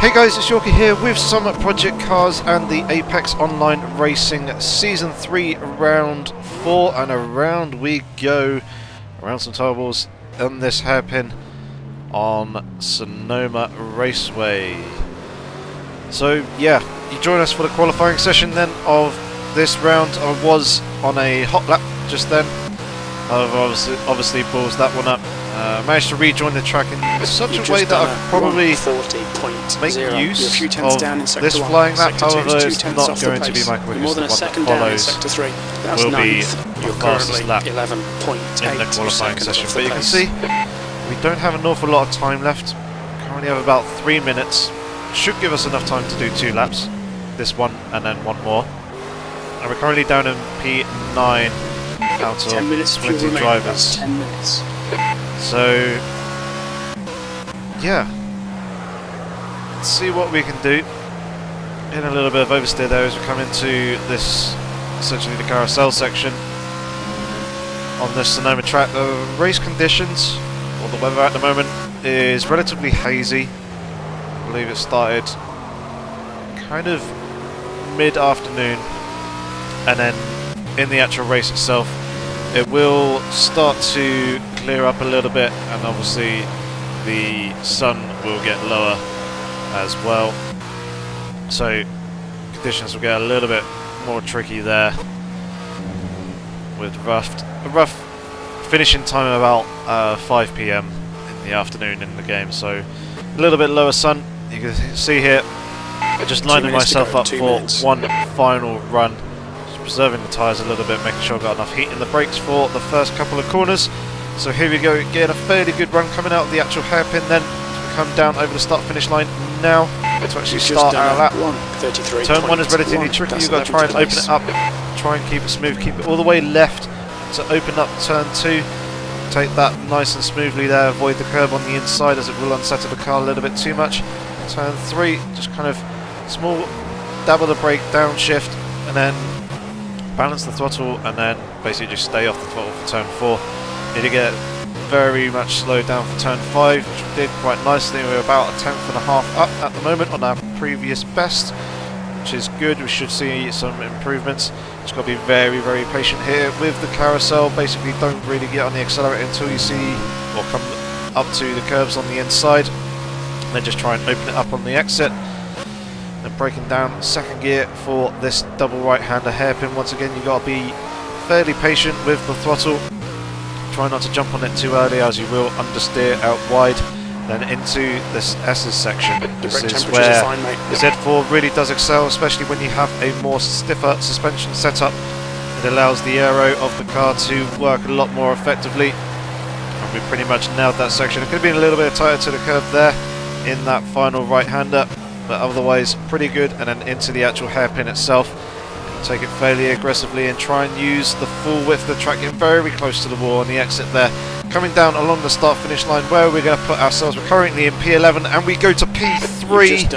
Hey guys, it's Yorkie here with some Project Cars and the Apex Online Racing Season 3 Round 4, and around we go, around some turboballs on this hairpin on Sonoma Raceway. So yeah, you join us for the qualifying session then of this round. I was on a hot lap just then. I've obviously paused that one up. Managed to rejoin the track in such a way that I could probably make use of this flying lap. However, it's not going to be my quickest. The one that follows will be the fastest lap in the qualifying session. But you can see we don't have an awful lot of time left. Currently have about 3 minutes. Should give us enough time to do 2 laps. This one and then one more. And we're currently down in P9 out of 20 drivers. 10 minutes. So, yeah, let's see what we can do. In a little bit of oversteer there as we come into this, essentially the carousel section on this Sonoma track. The race conditions, or the weather at the moment, is relatively hazy. I believe it started kind of mid-afternoon, and then in the actual race itself it will start to clear up a little bit, and obviously the sun will get lower as well, so conditions will get a little bit more tricky there, with a rough finishing time about 5 PM in the afternoon in the game. So a little bit lower sun. You can see here just lining myself up for one final run, preserving the tyres a little bit, making sure I've got enough heat in the brakes for the first couple of corners. So here we go, getting a fairly good run coming out of the actual hairpin then. We come down over the start-finish line now to actually start our lap. Turn 1 is relatively tricky. You've got to try and open it up, try and keep it smooth, keep it all the way left to open up turn 2. Take that nice and smoothly there, avoid the curb on the inside as it will unsettle the car a little bit too much. Turn 3, just kind of small dab of the brake, downshift, and then balance the throttle, and then basically just stay off the throttle for turn 4. Need to get very much slowed down for turn 5, which we did quite nicely. We're about a 10.5 up at the moment on our previous best, which is good. We should see some improvements. Just got to be very, very patient here with the carousel. Basically, don't really get on the accelerator until you see or come up to the curves on the inside. And then just try and open it up on the exit. And breaking down second gear for this double right-hander hairpin. Once again, you've got to be fairly patient with the throttle. Try not to jump on it too early, as you will understeer out wide. Then into this S's section. This is where the Z4 really does excel, especially when you have a more stiffer suspension setup. It allows the aero of the car to work a lot more effectively. And we pretty much nailed that section. It could have been a little bit tighter to the curb there in that final right-hander, but otherwise pretty good. And then into the actual hairpin itself, take it fairly aggressively and try and use the full width of the track, in very close to the wall on the exit there. Coming down along the start finish line where we're going to put ourselves. We're currently in P11 and we go to P3.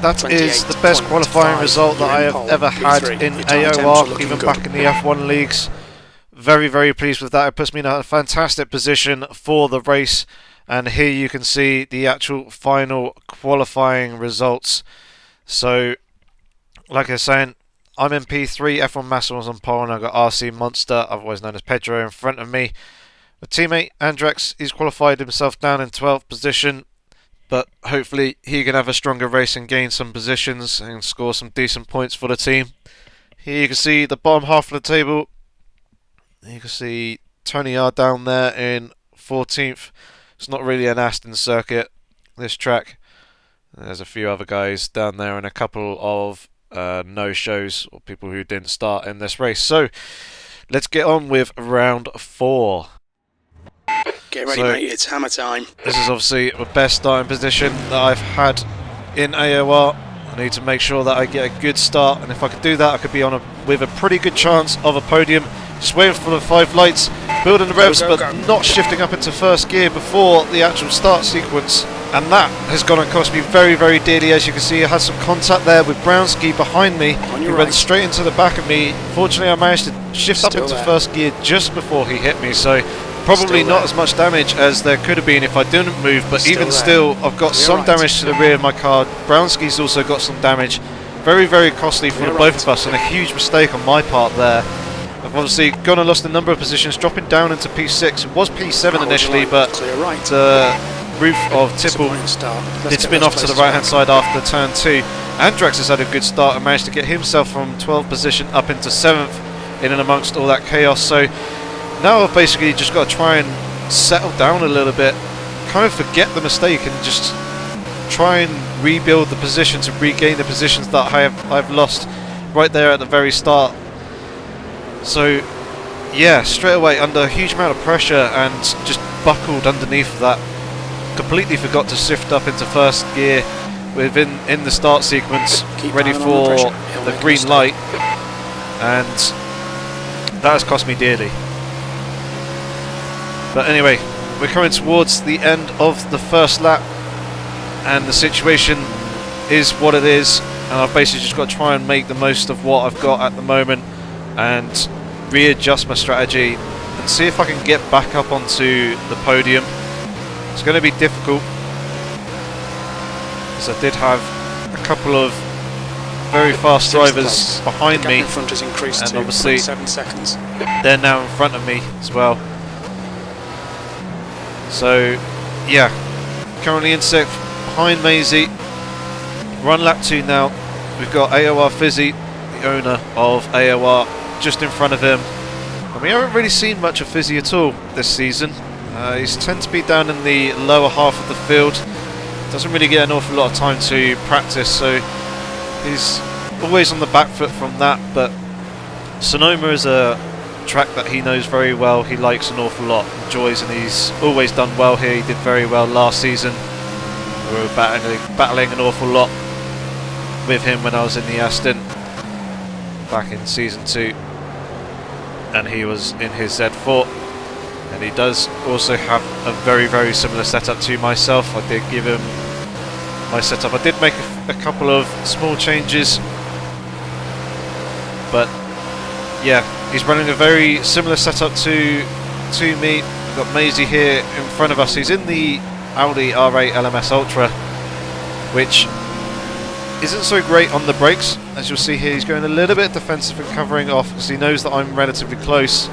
That is the best qualifying result that I have ever had in AOR, even back in the F1 leagues. Very, very pleased with that. It puts me in a fantastic position for the race. And here you can see the actual final qualifying results. So, like I was saying, I'm in P3, F1 Massa was on pole, and I've got RC Monster, otherwise known as Pedro, in front of me. My teammate, Andrex, he's qualified himself down in 12th position, but hopefully he can have a stronger race and gain some positions and score some decent points for the team. Here you can see the bottom half of the table. You can see Tony R down there in 14th. It's not really an Aston circuit, this track. There's a few other guys down there and a couple of no-shows or people who didn't start in this race. So let's get on with round 4. Get ready, mate, it's hammer time. This is obviously the best starting position that I've had in AOR. I need to make sure that I get a good start, and if I could do that, I could be on with a pretty good chance of a podium. Just waiting for the 5 lights, building the revs, but not shifting up into first gear before the actual start sequence. And that has gone and cost me very, very dearly. As you can see, I had some contact there with Brownski behind me. He went straight into the back of me. Fortunately, I managed to shift up into first gear just before he hit me, so Probably not as much damage as there could have been if I didn't move, but even still, I've got some damage to the rear of my car. Brownski's also got some damage. Very, very costly for the both of us, and a huge mistake on my part there. I've obviously gone and lost a number of positions, dropping down into P6. It was P7 initially, but the roof of Tipple did spin off to the right-hand side after turn 2. Andrax has had a good start and managed to get himself from 12th position up into 7th in and amongst all that chaos. So now I've basically just got to try and settle down a little bit, kind of forget the mistake and just try and rebuild the positions and regain the positions that I've lost right there at the very start. So yeah, straight away under a huge amount of pressure and just buckled underneath that. Completely forgot to shift up into first gear in the start sequence, ready for the green light, and that has cost me dearly. But anyway, we're coming towards the end of the first lap, and the situation is what it is, and I've basically just got to try and make the most of what I've got at the moment and readjust my strategy and see if I can get back up onto the podium. It's going to be difficult, because I did have a couple of very fast drivers behind me, and obviously they're now in front of me as well. So yeah, currently in 6th behind Maisie. We're on lap 2 now. We've got AOR Fizzy, the owner of AOR, just in front of him. And we haven't really seen much of Fizzy at all this season. He's tend to be down in the lower half of the field. Doesn't really get an awful lot of time to practice, so he's always on the back foot from that. But Sonoma is a track that he knows very well, he likes an awful lot, enjoys, and he's always done well here. He did very well last season. We were battling an awful lot with him when I was in the Aston back in season 2, and he was in his Z4, and he does also have a very, very similar setup to myself. I did give him my setup. I did make a couple of small changes, but yeah, he's running a very similar setup to me. We've got Maisie here in front of us. He's in the Audi R8 LMS Ultra, which isn't so great on the brakes. As you'll see here, he's going a little bit defensive and covering off because he knows that I'm relatively close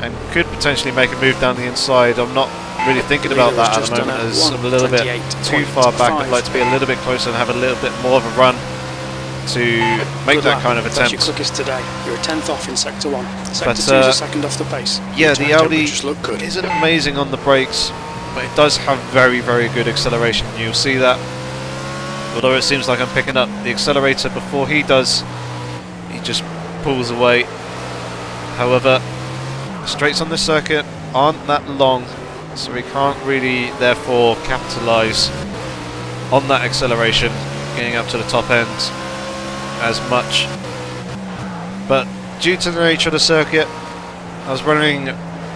and could potentially make a move down the inside. I'm not really thinking about that at the moment, as I'm a little bit too far back. I'd like to be a little bit closer and have a little bit more of a run to make that kind of attempt. That's your quickest today. You're a 10th off in sector 1. Sector 2 is a second off the pace. Yeah, the Audi isn't amazing on the brakes, but it does have very, very good acceleration. You'll see that. Although it seems like I'm picking up the accelerator before he does, he just pulls away. However, the straights on this circuit aren't that long, so we can't really therefore capitalise on that acceleration getting up to the top end as much. But due to the nature of the circuit, I was running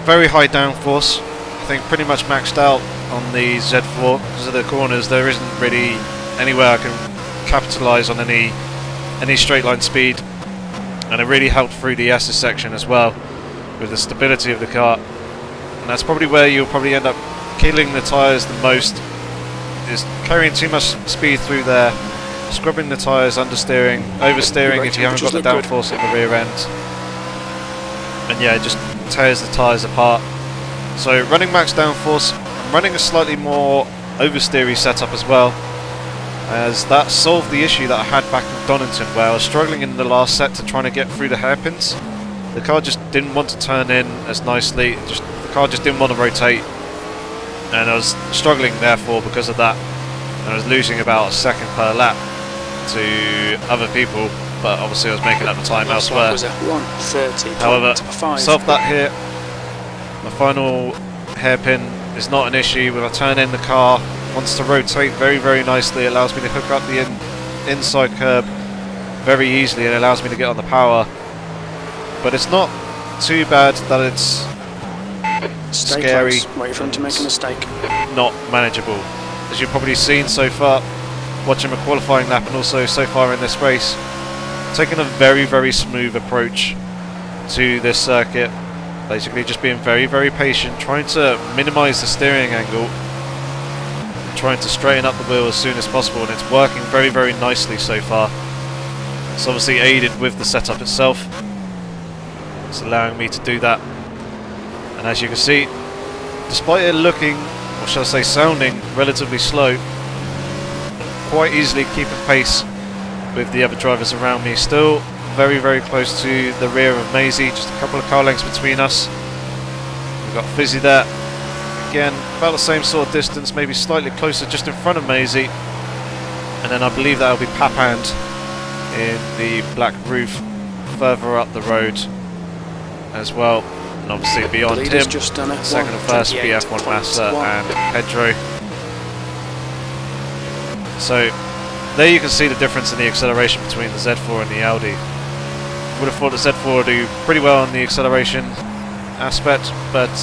very high downforce. I think pretty much maxed out on the Z4 because of the corners. There isn't really anywhere I can capitalise on any straight line speed, and it really helped through the S's section as well with the stability of the car. And that's probably where you'll probably end up killing the tyres the most, is carrying too much speed through there, scrubbing the tyres, understeering, oversteering if you haven't got the downforce at the rear end, and yeah, it just tears the tyres apart. So running max downforce, I'm running a slightly more oversteery setup as well, as that solved the issue that I had back in Donington, where I was struggling in the last set to trying to get through the hairpins. The car just didn't want to turn in as nicely, the car just didn't want to rotate, and I was struggling therefore because of that, and I was losing about a second per lap to other people, but obviously I was making up the time elsewhere. However, solved that here. My final hairpin is not an issue. When I turn in, the car wants to rotate very, very nicely. It allows me to hook up the inside curb very easily, and it allows me to get on the power. But it's not too bad that it's scary. Wait for him to make a mistake. Not manageable. As you've probably seen so far, watching my qualifying lap and also so far in this race, taking a very, very smooth approach to this circuit. Basically just being very, very patient, trying to minimise the steering angle, trying to straighten up the wheel as soon as possible, and it's working very, very nicely so far. It's obviously aided with the setup itself. It's allowing me to do that. And as you can see, despite it looking, or shall I say sounding, relatively slow, quite easily keeping pace with the other drivers around me. Still very, very close to the rear of Maisie, just a couple of car lengths between us. We've got Fizzy there. Again, about the same sort of distance, maybe slightly closer just in front of Maisie. And then I believe that'll be Papand in the black roof further up the road as well. And obviously beyond him, just done it. second and first be F1 Massa and Pedro. So there you can see the difference in the acceleration between the Z4 and the Audi. Would have thought the Z4 would do pretty well on the acceleration aspect, but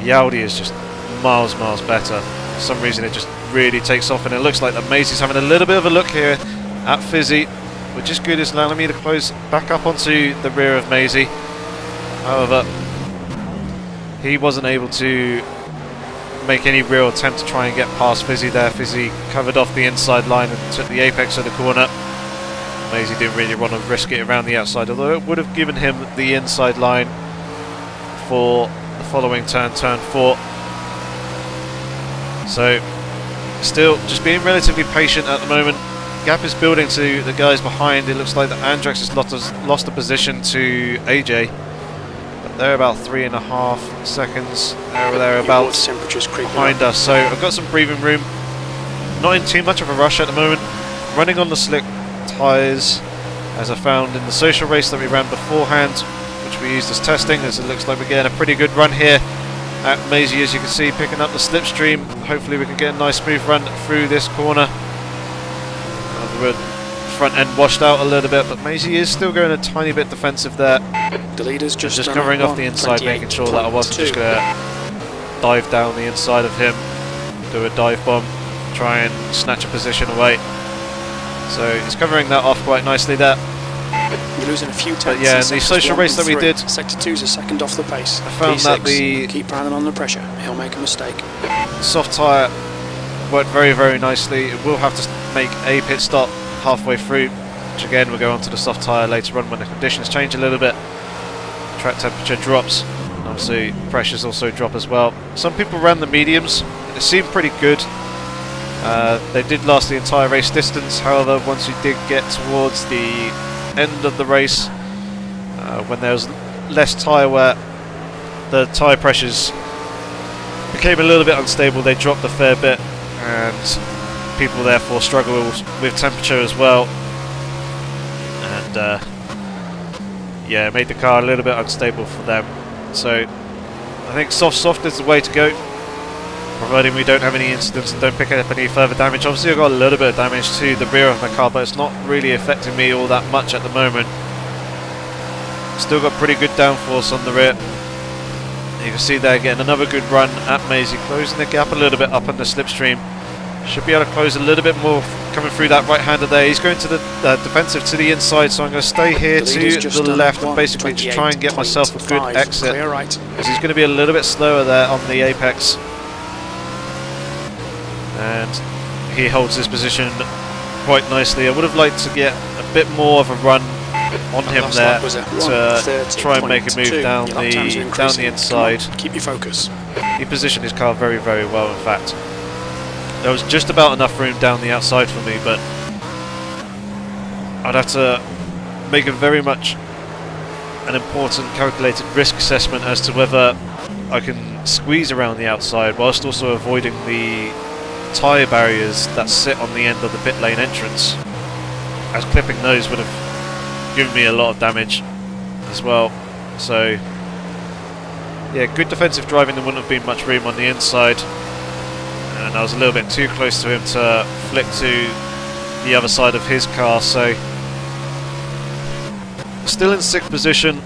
the Audi is just miles better. For some reason it just really takes off, and it looks like that Maisie's having a little bit of a look here at Fizzy, which is good. It's allowing me to close back up onto the rear of Maisie. However, he wasn't able to make any real attempt to try and get past Fizzy there. Fizzy covered off the inside line and took the apex of the corner. Maisie didn't really want to risk it around the outside, although it would have given him the inside line for the following turn, turn 4. So, still just being relatively patient at the moment. Gap is building to the guys behind. It looks like that Andrex has lost a position to AJ. They're about 3.5 seconds there or thereabouts behind us, so I've got some breathing room. Not in too much of a rush at the moment. Running on the slick tyres, as I found in the social race that we ran beforehand, which we used as testing, as it looks like we're getting a pretty good run here at Maisie, as you can see, picking up the slipstream. Hopefully we can get a nice smooth run through this corner. The front end washed out a little bit, but Maisie is still going a tiny bit defensive there. The leader's just covering off the inside, making sure that I wasn't just going to dive down the inside of him, do a dive bomb, try and snatch a position away. So he's covering that off quite nicely there. You're losing a few tenths. But yeah, in the social race that we did, Sector 2's a second off the pace. I found that the keep running under pressure. He'll make a mistake. Soft tyre worked very, very nicely. It will have to make a pit stop halfway through, which again we'll go on to the soft tyre later on when the conditions change a little bit. Track temperature drops, and obviously pressures also drop as well. Some people ran the mediums, and it seemed pretty good. They did last the entire race distance. However, once you did get towards the end of the race, when there was less tyre wear, the tyre pressures became a little bit unstable. They dropped a fair bit, and people therefore struggle with temperature as well, and yeah, it made the car a little bit unstable for them. So I think soft is the way to go, providing we don't have any incidents and don't pick up any further damage. Obviously I've got a little bit of damage to the rear of my car, but it's not really affecting me all that much at the moment. Still got pretty good downforce on the rear. You can see there getting another good run at Maisie, closing the gap a little bit up on the slipstream. Should be able to close a little bit more coming through that right-hander there. He's going to the defensive to the inside, so I'm going to stay here to the left and basically just try and get myself a good exit. Because he's going to be a little bit slower there on the apex. And he holds his position quite nicely. I would have liked to get a bit more of a run on him there to try and make a move down the inside. Keep your focus. He positioned his car very, very well, in fact. There was just about enough room down the outside for me, but I'd have to make a very much an important calculated risk assessment as to whether I can squeeze around the outside whilst also avoiding the tyre barriers that sit on the end of the pit lane entrance, as clipping those would have given me a lot of damage as well. So yeah, good defensive driving. There wouldn't have been much room on the inside, and I was a little bit too close to him to flick to the other side of his car. So still in 6th position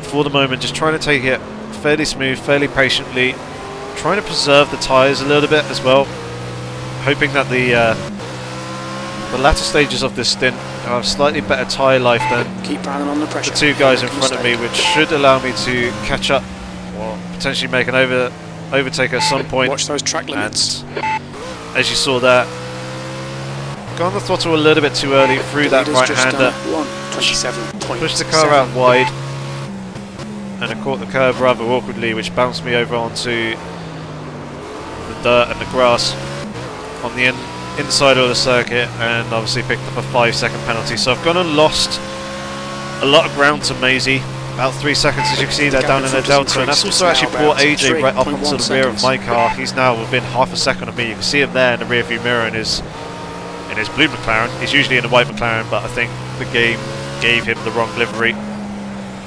for the moment, just trying to take it fairly smooth, fairly patiently, trying to preserve the tyres a little bit as well, hoping that the the latter stages of this stint, I have slightly better tyre life than Keep on the pressure. the two guys in front of me, which should allow me to catch up or potentially make an overtake at some point. Watch those track limits. And as you saw there, got on the throttle a little bit too early through that right-hander. Pushed the car out wide, and I caught the curb rather awkwardly, which bounced me over onto the dirt and the grass on the inside of the circuit, and obviously picked up a 5-second penalty. So I've gone and lost a lot of ground to Maisie, about 3 seconds, as you can see there down in the delta, and that's also actually brought AJ right up onto the rear of my car. He's now within half a second of me. You can see him there in the rear view mirror in his blue McLaren. He's usually in a white McLaren, but I think the game gave him the wrong livery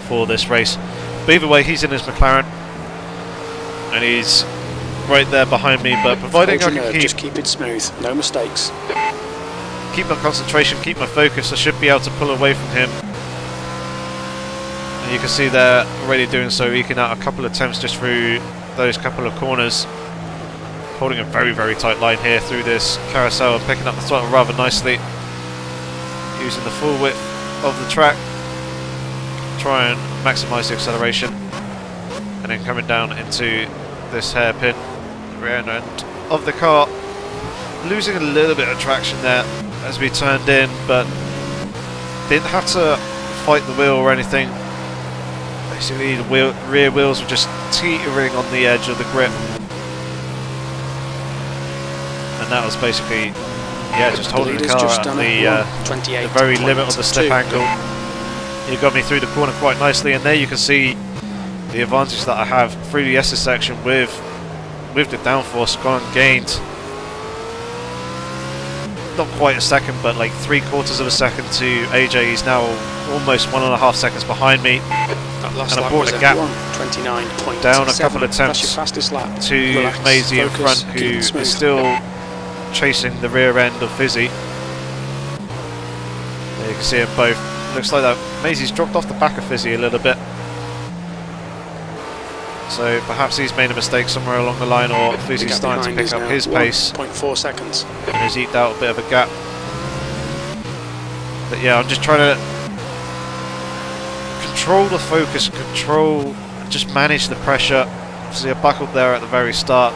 for this race. But either way, he's in his McLaren, and he's right there behind me, but providing I can just keep it smooth, no mistakes. Keep my concentration, keep my focus, I should be able to pull away from him. And you can see they're already doing so, eking out a couple of attempts just through those couple of corners. Holding a very, very tight line here through this carousel and picking up the throttle rather nicely. Using the full width of the track. Try and maximise the acceleration. And then coming down into this hairpin. Rear end of the car, losing a little bit of traction there as we turned in, but didn't have to fight the wheel or anything. Basically the rear wheels were just teetering on the edge of the grip, and that was basically, yeah, just holding the car at the very limit of the slip angle. It got me through the corner quite nicely, and there you can see the advantage that I have through the SS section with the downforce. Gone and gained not quite a second, but like 3/4 of a second to AJ. He's now almost 1.5 seconds behind me, and I brought a gap down a couple of attempts to Maisie in front, who is still chasing the rear end of Fizzy. There you can see them both. Looks like that Maisie's dropped off the back of Fizzy a little bit. So perhaps he's made a mistake somewhere along the line, or Fizzy's starting to pick up his pace 0.4 seconds and has eked out a bit of a gap. But yeah, I'm just trying to control the focus, just manage the pressure. Obviously I buckled there at the very start,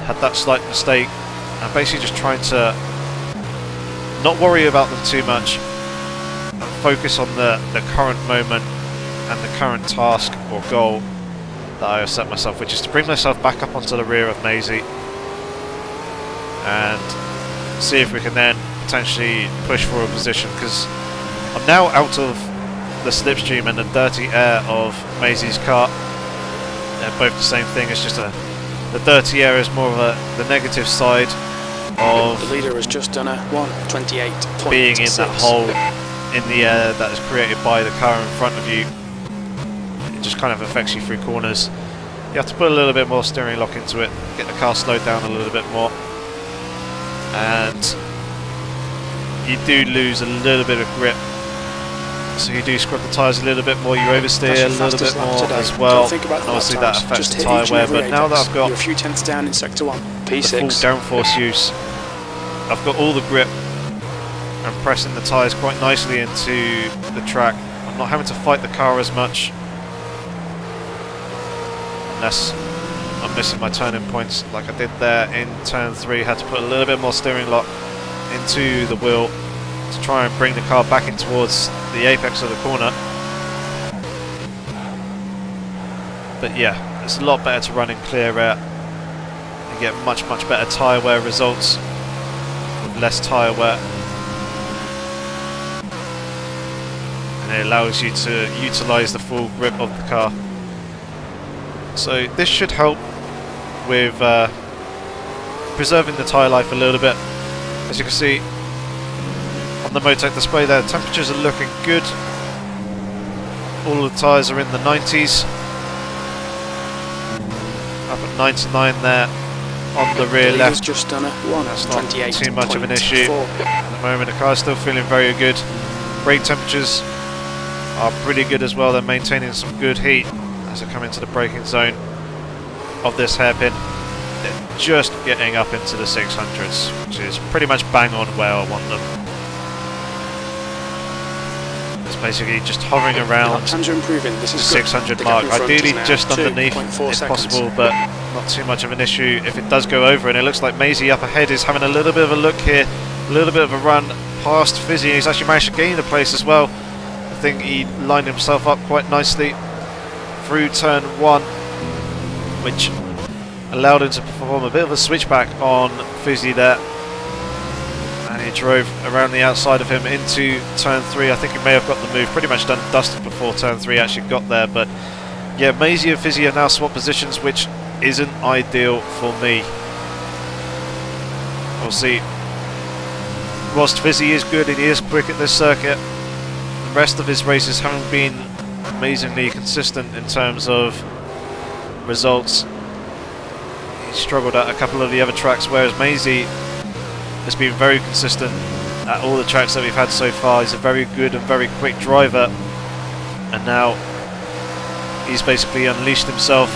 had that slight mistake. I'm basically just trying to not worry about them too much and focus on the current moment and the current task or goal that I have set myself, which is to bring myself back up onto the rear of Maisie and see if we can then potentially push for a position, because I'm now out of the slipstream and the dirty air of Maisie's car. They're both the same thing. It's just the dirty air is more of the negative side of the leader has just done a 1:28.6. being in that hole in the air that is created by the car in front of you. It just kind of affects you through corners. You have to put a little bit more steering lock into it, get the car slowed down a little bit more, and you do lose a little bit of grip. So you do scrub the tyres a little bit more, you oversteer a little bit more as well, and obviously that affects the tyre wear. But now that I've got a few tenths down in sector 1, the full downforce use, I've got all the grip and pressing the tyres quite nicely into the track. I'm not having to fight the car as much, unless I'm missing my turning points like I did there in turn 3. Had to put a little bit more steering lock into the wheel to try and bring the car back in towards the apex of the corner. But yeah, it's a lot better to run in clear air. You get much better tyre wear results with less tyre wear, and it allows you to utilise the full grip of the car. So this should help with preserving the tyre life a little bit. As you can see on the Motec display there, temperatures are looking good. All of the tyres are in the 90s. Up at 99 there on the rear left. Just done a That's not too much of an issue at the moment. The car's still feeling very good. Brake temperatures are pretty good as well. They're maintaining some good heat as I come into the braking zone of this hairpin. just getting up into the 600s, which is pretty much bang on where I want them. It's basically just hovering around the 600 mark, ideally just underneath if possible, but not too much of an issue if it does go over. And it looks like Maisie up ahead is having a little bit of a look here, a little bit of a run past Fizzy. He's actually managed to gain the place as well. I think he lined himself up quite nicely through turn 1, which allowed him to perform a bit of a switchback on Fizzy there. And he drove around the outside of him into turn 3. I think he may have got the move pretty much done dusted before turn 3 actually got there. But yeah, Maisie and Fizzy have now swapped positions, which isn't ideal for me. We'll see. Whilst Fizzy is good and he is quick at this circuit, the rest of his races haven't been amazingly consistent in terms of results. He struggled at a couple of the other tracks, whereas Maisie has been very consistent at all the tracks that we've had so far. He's a very good and very quick driver, and now he's basically unleashed himself.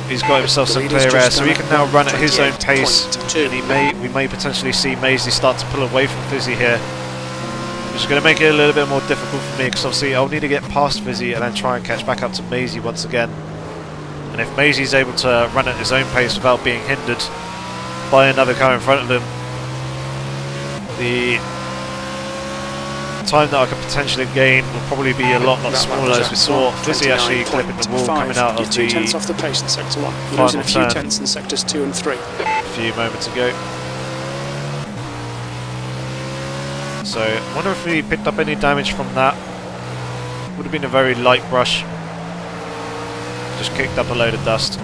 He's got himself some clear air, so he can now run at his own pace, and we may potentially see Maisie start to pull away from Fizzy here, which is going to make it a little bit more difficult for me, because obviously I'll need to get past Fizzy and then try and catch back up to Maisie once again. And if Maisie's able to run at his own pace without being hindered by another car in front of him, the time that I could potentially gain will probably be a lot smaller, as we saw Fizzy actually clipping the wall coming out of the 2 tenths off the pace in sector 1, final losing a few turn tenths in sectors 2 and 3. a few moments ago. So I wonder if we picked up any damage from that. Would have been a very light brush. Just kicked up a load of dust.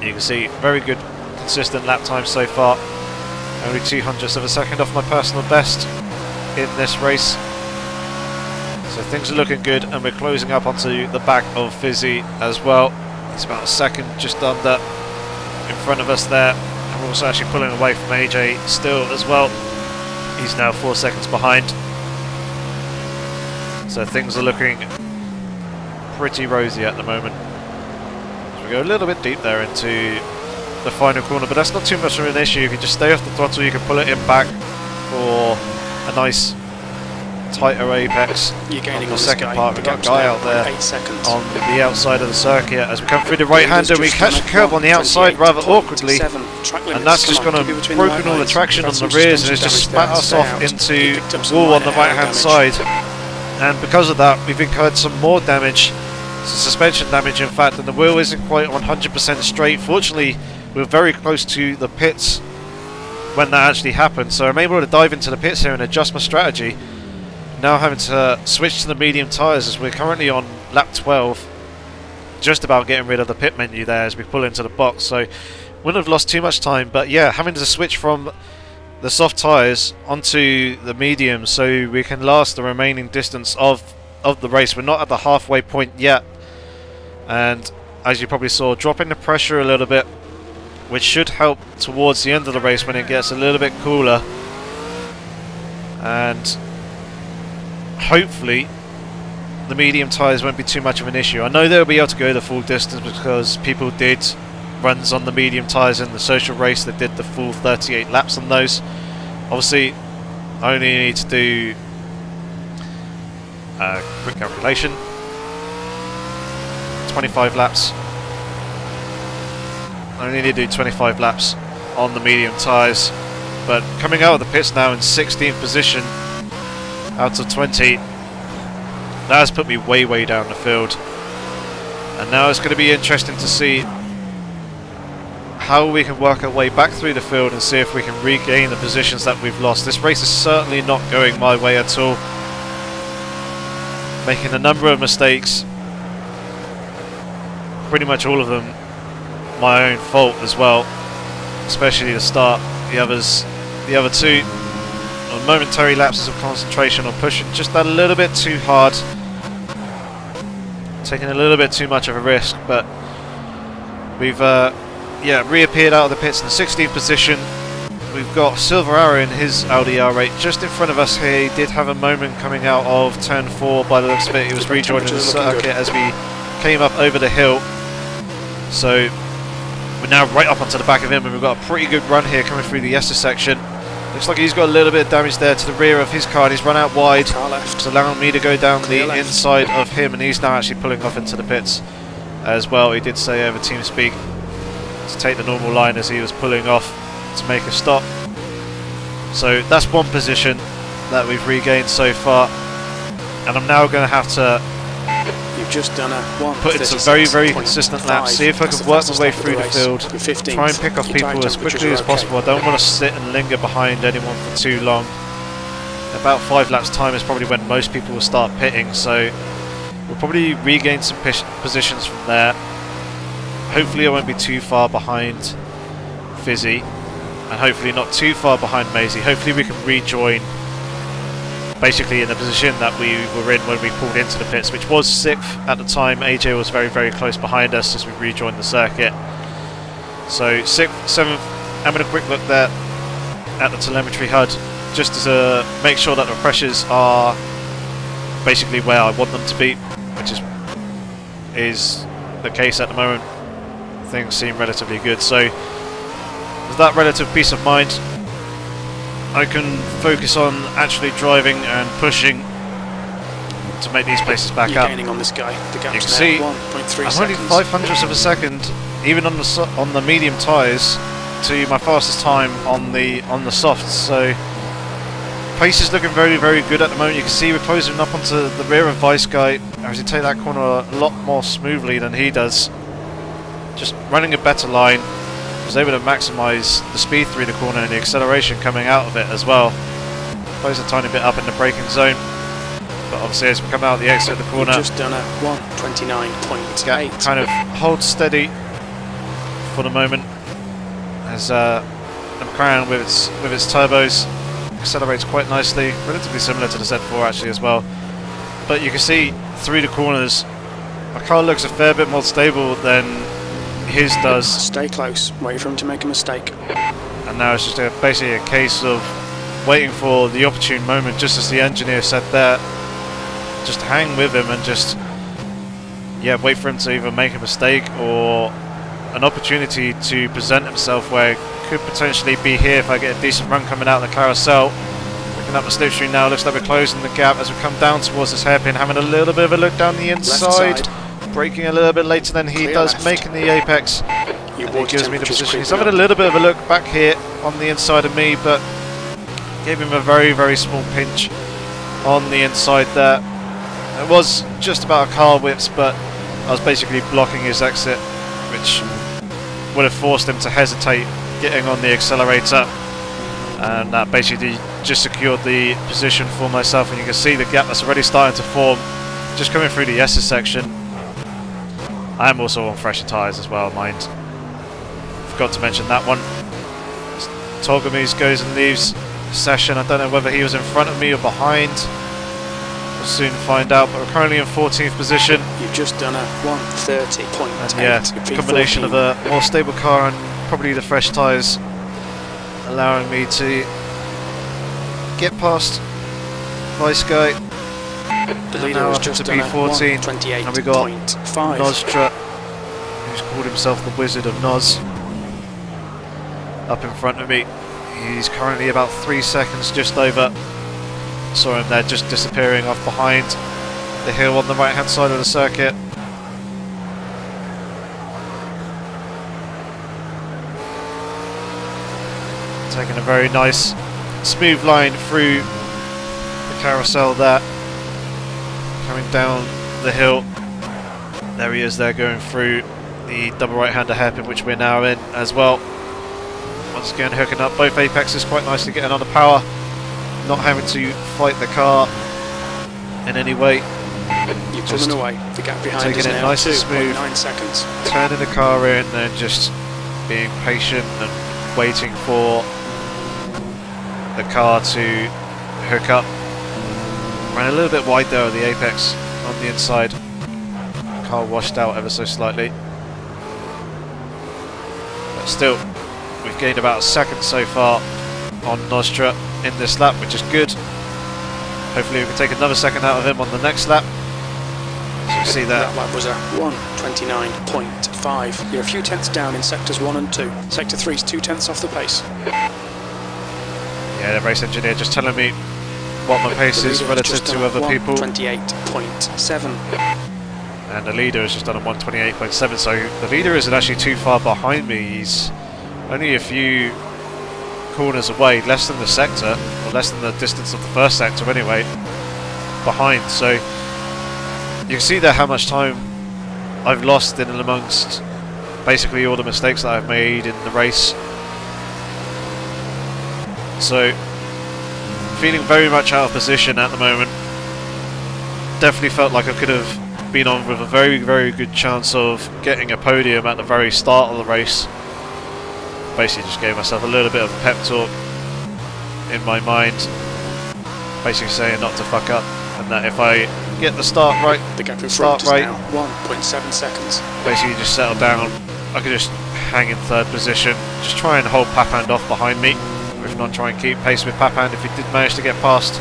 You can see very good consistent lap time so far. Only 0.02 of a second off my personal best in this race. So things are looking good, and we're closing up onto the back of Fizzy as well. He's about a second just under in front of us there. And we're also actually pulling away from AJ still as well. He's now 4 seconds behind. So things are looking pretty rosy at the moment. So we go a little bit deep there into the final corner, but that's not too much of an issue. If you just stay off the throttle, you can pull it in back for a nice tighter apex. On the second part, we've got a guy out there on the outside of the circuit. As we come through the right-hander, we catch the curb on the outside rather awkwardly, and that's just gone and broken all the traction on the rears, and it's just spat us off into the wall on the right-hand side. And because of that, we've incurred some more damage, suspension damage in fact, and the wheel isn't quite 100% straight. Fortunately, we were very close to the pits when that actually happened, so I'm able to dive into the pits here and adjust my strategy. Now having to switch to the medium tyres as we're currently on lap 12, just about getting rid of the pit menu there as we pull into the box, so wouldn't have lost too much time. But yeah, having to switch from the soft tyres onto the medium so we can last the remaining distance of the race. We're not at the halfway point yet, and as you probably saw, dropping the pressure a little bit, which should help towards the end of the race when it gets a little bit cooler, and hopefully the medium tyres won't be too much of an issue. I know they'll be able to go the full distance because people did runs on the medium tyres in the social race that did the full 38 laps on those. Obviously I only need to do a quick calculation, 25 laps. I only need to do 25 laps on the medium tyres, but coming out of the pits now in 16th position out of 20, that has put me way down the field. And now it's going to be interesting to see how we can work our way back through the field and see if we can regain the positions that we've lost. This race is certainly not going my way at all. Making a number of mistakes, pretty much all of them my own fault as well, especially the start. The other two on momentary lapses of concentration, or pushing just a little bit too hard, taking a little bit too much of a risk. But we've reappeared out of the pits in the 16th position. We've got Silver Arrow in his Audi R8 just in front of us here. He did have a moment coming out of turn 4 by the looks of it. He was rejoining the circuit as we came up over the hill. So We're now right up onto the back of him, and we've got a pretty good run here coming through the Estes section. Looks like he's got a little bit of damage there to the rear of his car, and he's run out wide. Car left. It's allowing me to go down Clear the left. inside of him, and he's now actually pulling off into the pits as well. He did say over TeamSpeak to take the normal line as he was pulling off to make a stop. So that's one position that we've regained so far, and I'm now going to have to You've just done a put in some very consistent laps, see if I can work my way through the field, try and pick off people as quickly as possible. I don't want to sit and linger behind anyone for too long. About 5 laps time is probably when most people will start pitting, so we'll probably regain some positions from there. Hopefully I won't be too far behind Fizzy, and hopefully not too far behind Maisie. Hopefully we can rejoin basically in the position that we were in when we pulled into the pits, which was 6th at the time. AJ was very close behind us as we rejoined the circuit. So 6th, 7th, having a quick look there at the telemetry HUD just to make sure that the pressures are basically where I want them to be, which is the case at the moment. Things seem relatively good, so with that relative peace of mind, I can focus on actually driving and pushing to make these places back up. Gaining on this guy. The You can gap's see now 1.3 I'm only seconds. 0.05 of a second, even on the medium tyres, to my fastest time on the softs. So pace is looking very good at the moment. You can see we're closing up onto the rear of Vice Guy as he take that corner a lot more smoothly than he does. Just running a better line. Was able to maximise the speed through the corner and the acceleration coming out of it as well. Close a tiny bit up in the braking zone, but obviously as we come out the exit of the corner, You've just done a 1:29.8. kind of holds steady for the moment as the McLaren with its turbos accelerates quite nicely, relatively similar to the Z4 actually as well. But you can see through the corners, my car looks a fair bit more stable than his does. Stay close, wait for him to make a mistake. And now it's just basically a case of waiting for the opportune moment, just as the engineer said there. Just hang with him and just wait for him to either make a mistake or an opportunity to present himself where it could potentially be here if I get a decent run coming out of the carousel. Looking up the slipstream now, looks like we're closing the gap as we come down towards this hairpin, having a little bit of a look down the inside. Braking a little bit later than he does, left. making the apex. He gives me the temperature's position. He's creeping having a little bit of a look back here on the inside of me, but gave him a very small pinch on the inside there. It was just about a car width, but I was basically blocking his exit, which would have forced him to hesitate getting on the accelerator, and that basically just secured the position for myself. And you can see the gap that's already starting to form just coming through the S's section. I am also on fresher tyres as well, mind. Forgot to mention that one. Togamis goes and leaves the session. I don't know whether he was in front of me or behind. We'll soon find out, but we're currently in 14th position. You've just done a 1:30.8. And yeah, combination of a more stable car and probably the fresh tyres allowing me to get past Vice Guy. The leader was just to B14, and we got 1:28.5. Nostra, who's called himself the Wizard of Noz, up in front of me. He's currently about 3 seconds just over. Saw him there just disappearing off behind the hill on the right hand side of the circuit. Taking a very nice smooth line through the carousel there. Coming down the hill. There he is there, going through the double right-hander hairpin, which we're now in as well. Once again hooking up both apexes quite nicely, getting on the power, not having to fight the car in any way. You're pulling away. The gap behind taking is it now nice and smooth. 2.9 seconds. Turning the car in and just being patient and waiting for the car to hook up. Ran a little bit wide there at the apex on the inside. Car washed out ever so slightly. But still, we've gained about a second so far on Nostra in this lap, which is good. Hopefully we can take another second out of him on the next lap. As you see that. That lap was a 1:29.5. You're a few tenths down in sectors 1 and 2. Sector 3 is 2 tenths off the pace. Yeah, the race engineer just telling me what my pace is relative to other people. 1:28.7. And the leader has just done a 1:28.7, so the leader isn't actually too far behind me. He's only a few corners away, less than the sector, or less than the distance of the first sector anyway, behind. So you can see there how much time I've lost in and amongst basically all the mistakes that I've made in the race. So feeling very much out of position at the moment. Definitely felt like I could have been on with a very, very good chance of getting a podium at the very start of the race. Basically just gave myself a little bit of a pep talk in my mind, basically saying not to fuck up, and that if I get the start right, the gap in front is now 1.7 seconds. Basically just settle down, I could just hang in third position, just try and hold Papand off behind me, if not try and keep pace with Papand if he did manage to get past,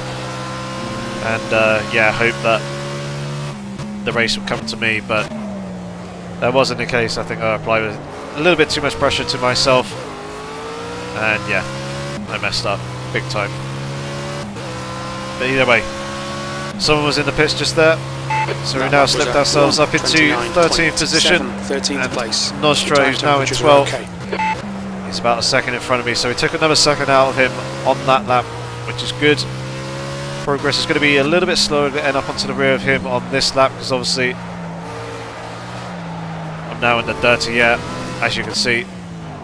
and yeah, hope that the race would come to me, but that wasn't the case. I think I applied a little bit too much pressure to myself, and yeah, I messed up big time. But either way, someone was in the pits just there, so we now slipped ourselves up into 13th position, 13th place. Nostro is now in 12th. He's about a second in front of me, so we took another second out of him on that lap, which is good. Progress is going to be a little bit slower to end up onto the rear of him on this lap, because obviously I'm now in the dirty air, as you can see.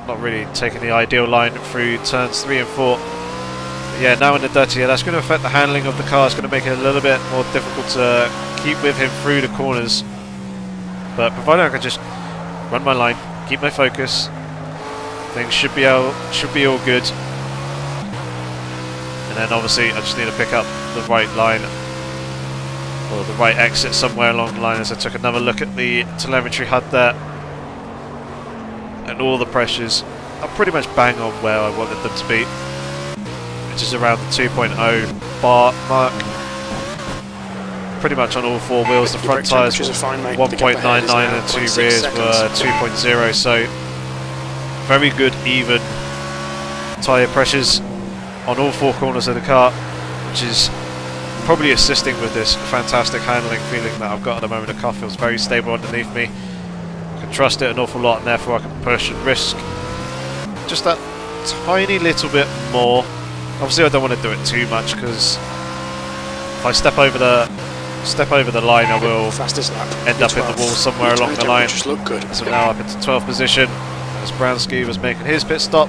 Not really taking the ideal line through turns 3 and 4. But yeah, now in the dirty air, that's going to affect the handling of the car. It's going to make it a little bit more difficult to keep with him through the corners. But provided I can just run my line, keep my focus, things should be all good. And then obviously I just need to pick up the right line, or the right exit somewhere along the line, as I took another look at the telemetry HUD there. And all the pressures are pretty much bang on where I wanted them to be, which is around the 2.0 bar mark. Pretty much on all 4 wheels. The front tyres were 1.99 and the 2 rears were 2.0, so very good even tyre pressures on all 4 corners of the car, which is probably assisting with this fantastic handling feeling that I've got at the moment. The car feels very stable underneath me. I can trust it an awful lot, and therefore I can push and risk just that tiny little bit more. Obviously I don't want to do it too much, because if I step over the line I will end up in the wall somewhere along the line. So now up into 12th position, as Brownski was making his pit stop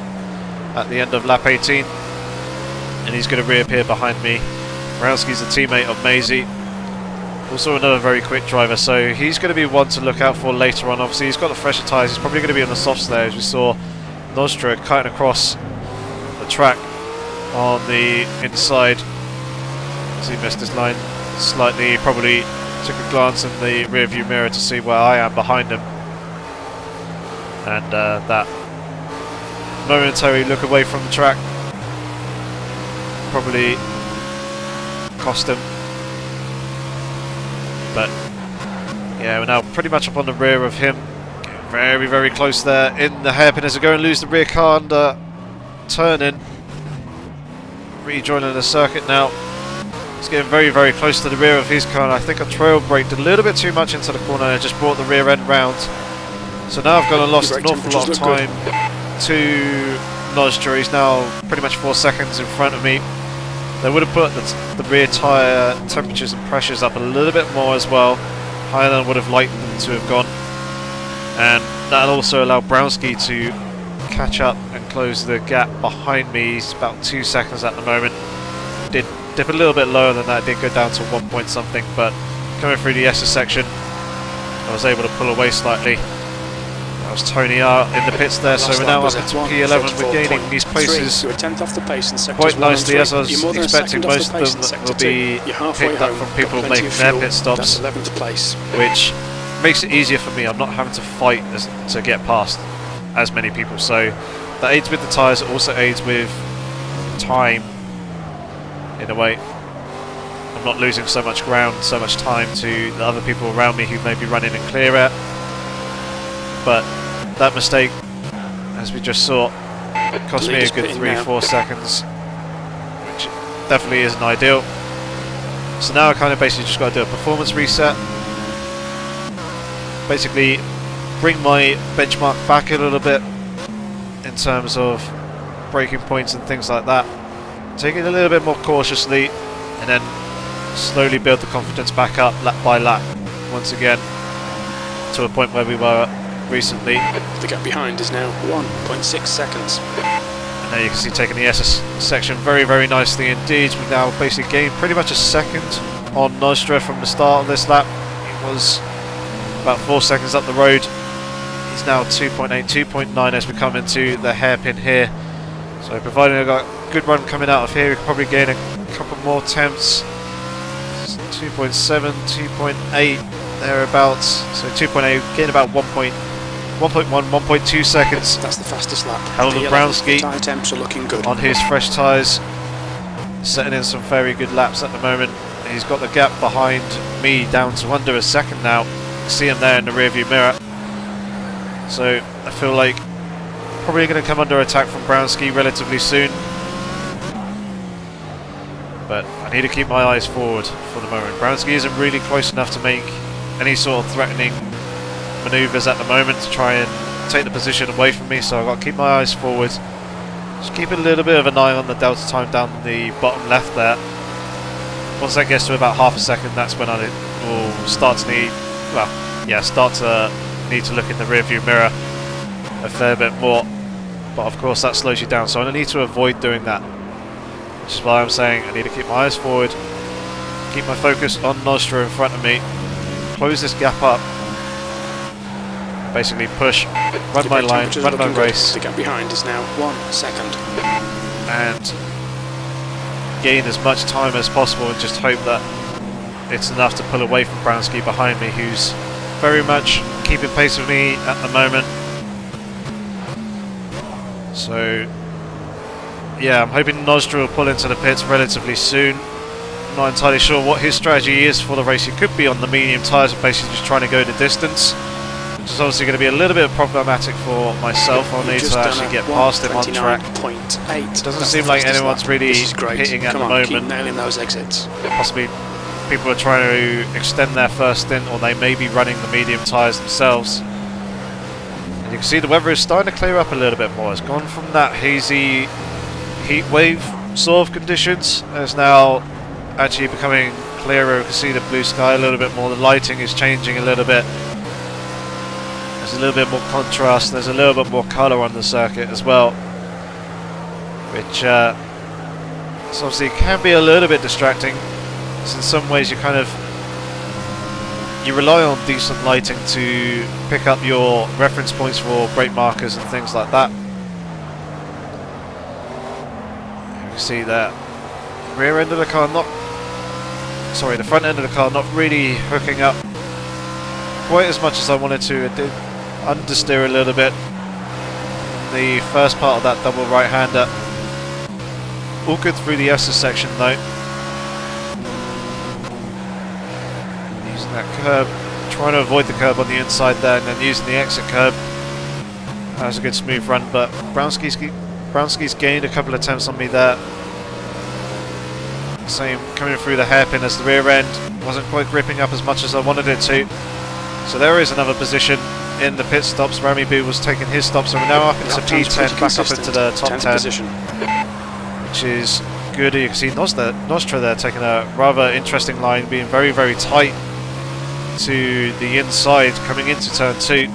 at the end of lap 18. And he's going to reappear behind me. Brownski's a teammate of Maisie, also another very quick driver, so he's going to be one to look out for later on. Obviously he's got the fresher tyres, he's probably going to be on the softs there, as we saw Nostra cutting across the track on the inside. As he missed his line slightly, he probably took a glance in the rear view mirror to see where I am behind him, and that momentary look away from the track probably cost him. But yeah, we're now pretty much up on the rear of him, very, very close there in the hairpin as I go and lose the rear car under turning, rejoining the circuit now. It's getting very, very close to the rear of his car, and I think I trail braked a little bit too much into the corner and just brought the rear end round. So now I've gone and lost an awful lot of time to Nostra. He's now pretty much 4 seconds in front of me. They would have put the rear tyre temperatures and pressures up a little bit more as well, higher than I would have liked them to have gone, and that'll also allow Brownski to catch up and close the gap behind me. He's about 2 seconds at the moment. Did dip a little bit lower than that, did go down to 1 point something, but coming through the S's section I was able to pull away slightly. That was Tony R in the pits there, so we're now up into P11. We're gaining these places quite nicely, as I was expecting. Most of them will be picked up from people making their pit stops, which makes it easier for me. I'm not having to fight to get past as many people, so that aids with the tyres. It also aids with time in a way. I'm not losing so much ground, so much time to the other people around me who may be running in clear air. But that mistake, as we just saw, cost me a good 3-4 seconds, which definitely isn't ideal. So now I kind of basically just got to do a performance reset. Basically bring my benchmark back a little bit in terms of braking points and things like that. Take it a little bit more cautiously and then slowly build the confidence back up lap by lap once again to a point where we were recently. The gap behind is now 1.6 seconds. And there you can see taking the SS section very nicely indeed. We've now basically gained pretty much a second on Nostra from the start of this lap. It was about 4 seconds up the road. He's now 2.8, 2.9 as we come into the hairpin here. So providing I've got a good run coming out of here, we can probably gain a couple more attempts. 2.7, 2.8 thereabouts. So 2.8, gain about 1.1, 1.2 seconds. That's the fastest lap. Howard Brownski tyre temps are looking good on his fresh tyres, setting in some very good laps at the moment. He's got the gap behind me down to under a second now. You can see him there in the rearview mirror. So I feel like probably going to come under attack from Brownski relatively soon. But I need to keep my eyes forward for the moment. Brownski isn't really close enough to make any sort of threatening manoeuvres at the moment to try and take the position away from me, so I've got to keep my eyes forward. Just keep a little bit of an eye on the delta time down the bottom left there. Once that gets to about half a second, that's when I will start to need, start to need to look in the rear view mirror a fair bit more. But of course that slows you down, so I need to avoid doing that. Which is why I'm saying I need to keep my eyes forward, keep my focus on Nostra in front of me, close this gap up, basically push, run my line, run my race. The gap behind is now 1 second. And gain as much time as possible and just hope that it's enough to pull away from Brownski behind me, who's very much keeping pace with me at the moment. So yeah, I'm hoping Nostra will pull into the pits relatively soon. I'm not entirely sure what his strategy is for the race. He could be on the medium tyres and basically just trying to go the distance, which is obviously going to be a little bit problematic for myself. I'll need to actually get past him on track. It doesn't seem like anyone's really hitting at the moment. Keep nailing those exits. Possibly people are trying to extend their first stint, or they may be running the medium tyres themselves. And you can see the weather is starting to clear up a little bit more. It's gone from that hazy heat wave sort of conditions, and it's now actually becoming clearer. You can see the blue sky a little bit more. The lighting is changing a little bit. There's a little bit more contrast, there's a little bit more colour on the circuit as well, which so obviously can be a little bit distracting. So in some ways you rely on decent lighting to pick up your reference points for brake markers and things like that. You can see that rear end of the car the front end of the car not really hooking up quite as much as I wanted to. It did understeer a little bit. The first part of that double right-hander. All good through the S's section though. Using that curb, trying to avoid the curb on the inside there, and then using the exit curb. That was a good smooth run, but Brownski's gained a couple of attempts on me there. Same coming through the hairpin as the rear end. Wasn't quite gripping up as much as I wanted it to. So there is another position in the pit stops. Rami Boo was taking his stops, and we're now up into P10, back up into the top 10, position, which is good. You can see Nostra there taking a rather interesting line, being very tight to the inside coming into turn 2,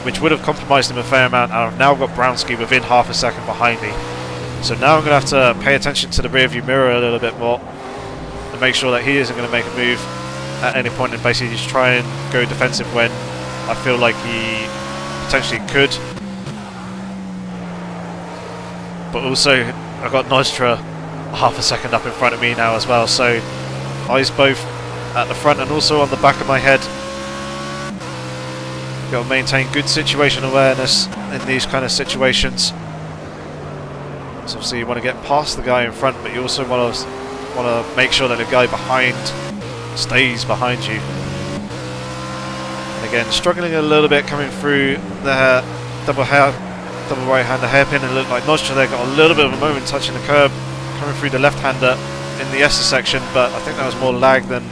which would have compromised him a fair amount. And I've now got Brownski within half a second behind me. So now I'm going to have to pay attention to the rear view mirror a little bit more and make sure that he isn't going to make a move at any point, and basically just try and go defensive when I feel like he potentially could. But also I've got Nostra half a second up in front of me now as well, so eyes both at the front and also on the back of my head. Got to maintain good situation awareness in these kind of situations. So obviously you want to get past the guy in front, but you also want to want to make sure that the guy behind stays behind you. And again, struggling a little bit coming through the double right-hander hairpin. It looked like Nostra there got a little bit of a moment touching the curb, coming through the left-hander in the Esther section, but I think that was more lag than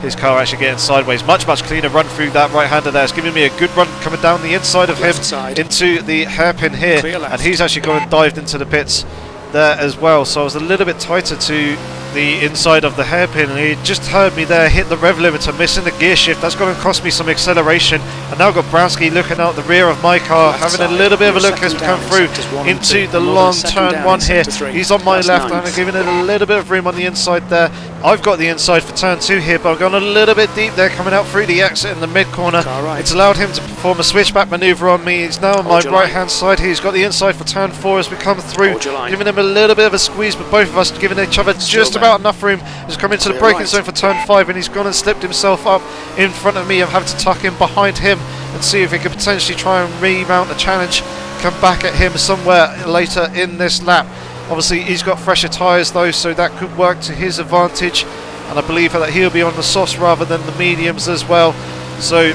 his car actually getting sideways. Much cleaner run through that right-hander there. It's giving me a good run coming down the inside of him into the hairpin here, and he's actually gone and dived into the pits there as well. So I was a little bit tighter to the inside of the hairpin, and he just heard me there hit the rev limiter, missing the gear shift. That's going to cost me some acceleration. And now got Brownski looking out the rear of my car, having a little bit of a look as we come through into the long turn 1 here. He's on my left and I'm giving it a little bit of room on the inside there. I've got the inside for turn 2 here, but I've gone a little bit deep there coming out through the exit in the mid corner. It's allowed him to perform a switchback manoeuvre on me. He's now on my right hand side. He's got the inside for turn 4 as we come through, giving him a little bit of a squeeze, but both of us giving each other just about enough room. He's come into the braking zone for turn 5, and he's gone and slipped himself up in front of me. I'm having to tuck in behind him and see if he could potentially try and remount the challenge, come back at him somewhere later in this lap. Obviously he's got fresher tyres though, so that could work to his advantage, and I believe that he'll be on the softs rather than the mediums as well, so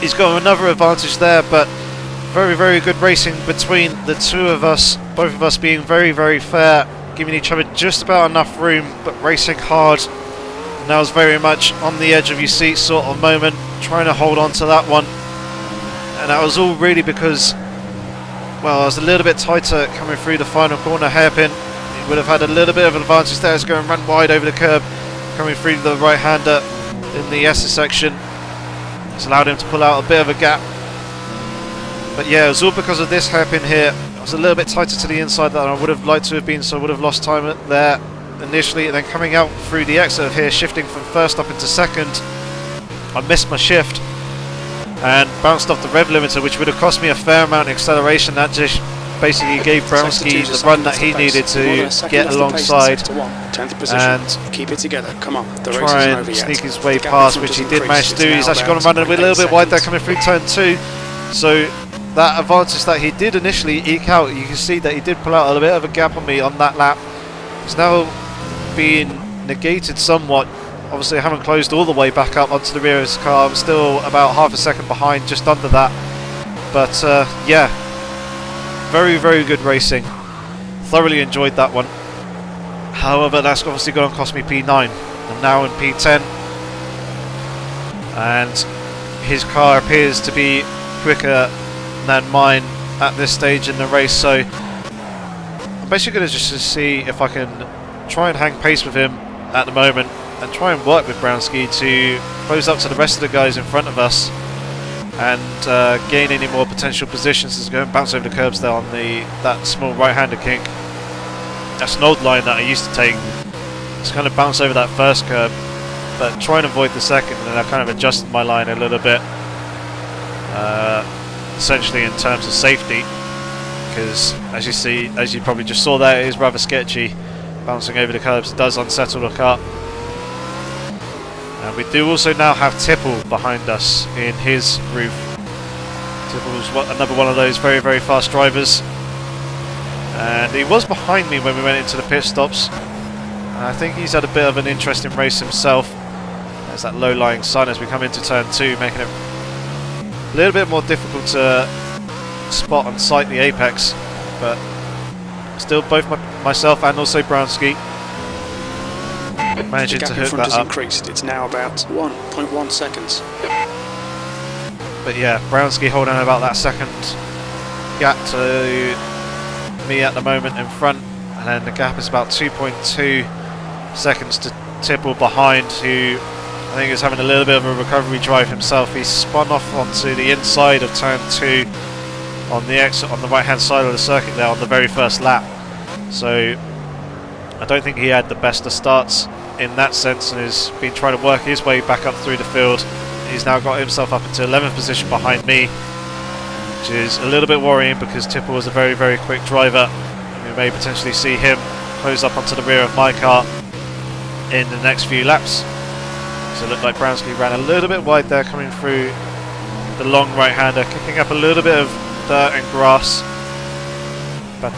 he's got another advantage there. But very good racing between the two of us, both of us being very fair, giving each other just about enough room but racing hard. And that was very much on the edge of your seat sort of moment, trying to hold on to that one, and that was all really because, well, I was a little bit tighter coming through the final corner hairpin. He would have had a little bit of an advantage there. It's going to run wide over the curb, coming through the right-hander in the Esther section. It's allowed him to pull out a bit of a gap. But yeah, it was all because of this hairpin here. I was a little bit tighter to the inside than I would have liked to have been, so I would have lost time there initially. And then coming out through the exit of here, shifting from first up into second, I missed my shift and bounced off the rev limiter, which would have cost me a fair amount of acceleration. That just basically gave Brownski the run that he needed to get alongside and keep it together. Come on, the race try isn't and over yet. sneak his way past, which he did manage to do. He's actually going to run a little bit wide there coming through turn 2. So that advantage that he did initially eke out, you can see that he did pull out a little bit of a gap on me on that lap. It's now been negated somewhat. Obviously I haven't closed all the way back up onto the rear of his car. I'm still about half a second behind, just under that. But yeah, very good racing. Thoroughly enjoyed that one. However, that's obviously going to cost me P9. I'm now in P10. And his car appears to be quicker than mine at this stage in the race. So I'm basically going to just see if I can try and hang pace with him at the moment, and try and work with Brownski to close up to the rest of the guys in front of us and gain any more potential positions. As going to bounce over the curbs there on that small right-hander kink. That's an old line that I used to take. Just kind of bounce over that first curb, but try and avoid the second, and I kind of adjusted my line a little bit, essentially in terms of safety, because as you probably just saw there, it is rather sketchy. Bouncing over the curbs, it does unsettle the car. And we do also now have Tipple behind us in his roof. Tipple's another one of those very fast drivers. And he was behind me when we went into the pit stops. And I think he's had a bit of an interesting race himself. There's that low-lying sun as we come into turn 2, making it a little bit more difficult to spot on sight the apex. But still, both myself and also Brownski managing to hook that up. Increased. It's now about 1.1 seconds. But yeah, Brownski holding about that second gap to me at the moment in front, and then the gap is about 2.2 seconds to Tipple behind, who I think is having a little bit of a recovery drive himself. He spun off onto the inside of turn 2 on the exit on the right hand side of the circuit there on the very first lap. So I don't think he had the best of starts in that sense, and has been trying to work his way back up through the field. He's now got himself up into 11th position behind me, which is a little bit worrying because Tipple was a very quick driver, and we may potentially see him close up onto the rear of my car in the next few laps. So it looked like Brownski ran a little bit wide there coming through the long right-hander, kicking up a little bit of dirt and grass, but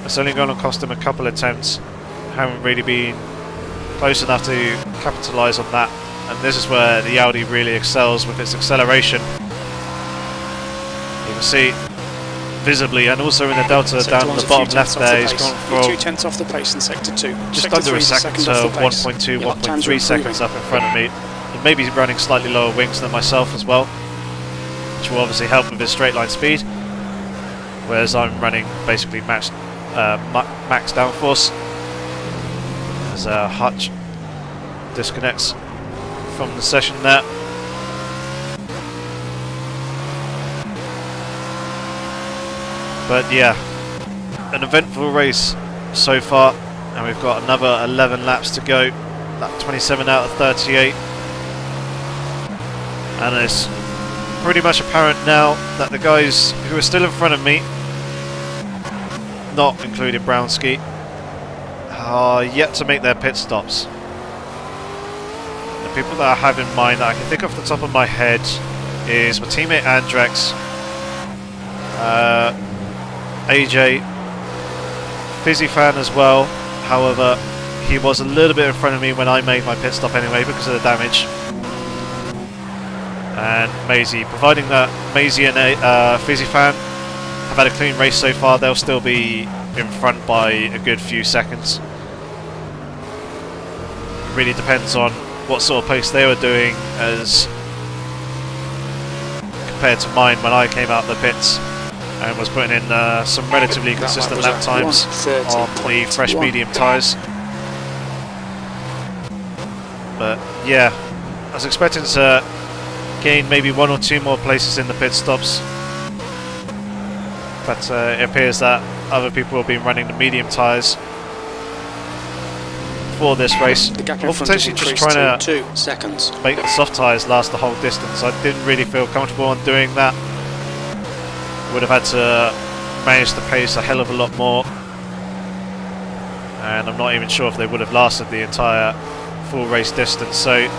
it's only going to cost him a couple of attempts. haven't really been close enough to capitalise on that, and this is where the Audi really excels with its acceleration. You can see visibly, and also in the delta down the bottom left there, he's gone from 2/10 off the pace in sector 2. just under a second to 1.2, 1.3 seconds up in front of me. He may be running slightly lower wings than myself as well, which will obviously help with his straight line speed, whereas I'm running basically max downforce as Hutch disconnects from the session there. But yeah, an eventful race so far, and we've got another 11 laps to go. Lap 27 out of 38, and it's pretty much apparent now that the guys who are still in front of me, not including Brownski, are yet to make their pit stops. The people that I have in mind that I can think off the top of my head is my teammate Andrex, AJ, Fizzy Fan as well. However, he was a little bit in front of me when I made my pit stop anyway because of the damage. And Maisie, providing that Maisie and Fizzy Fan have had a clean race so far, they'll still be in front by a good few seconds. It really depends on what sort of pace they were doing as compared to mine when I came out of the pits and was putting in some relatively consistent lap times on the fresh medium tyres. But yeah, I was expecting to gain maybe 1 or 2 more places in the pit stops, but it appears that other people have been running the medium tyres for this race, or potentially just trying to 2 seconds. make the soft tyres last the whole distance. I didn't really feel comfortable on doing that. Would have had to manage the pace a hell of a lot more, and I'm not even sure if they would have lasted the entire full race distance. So it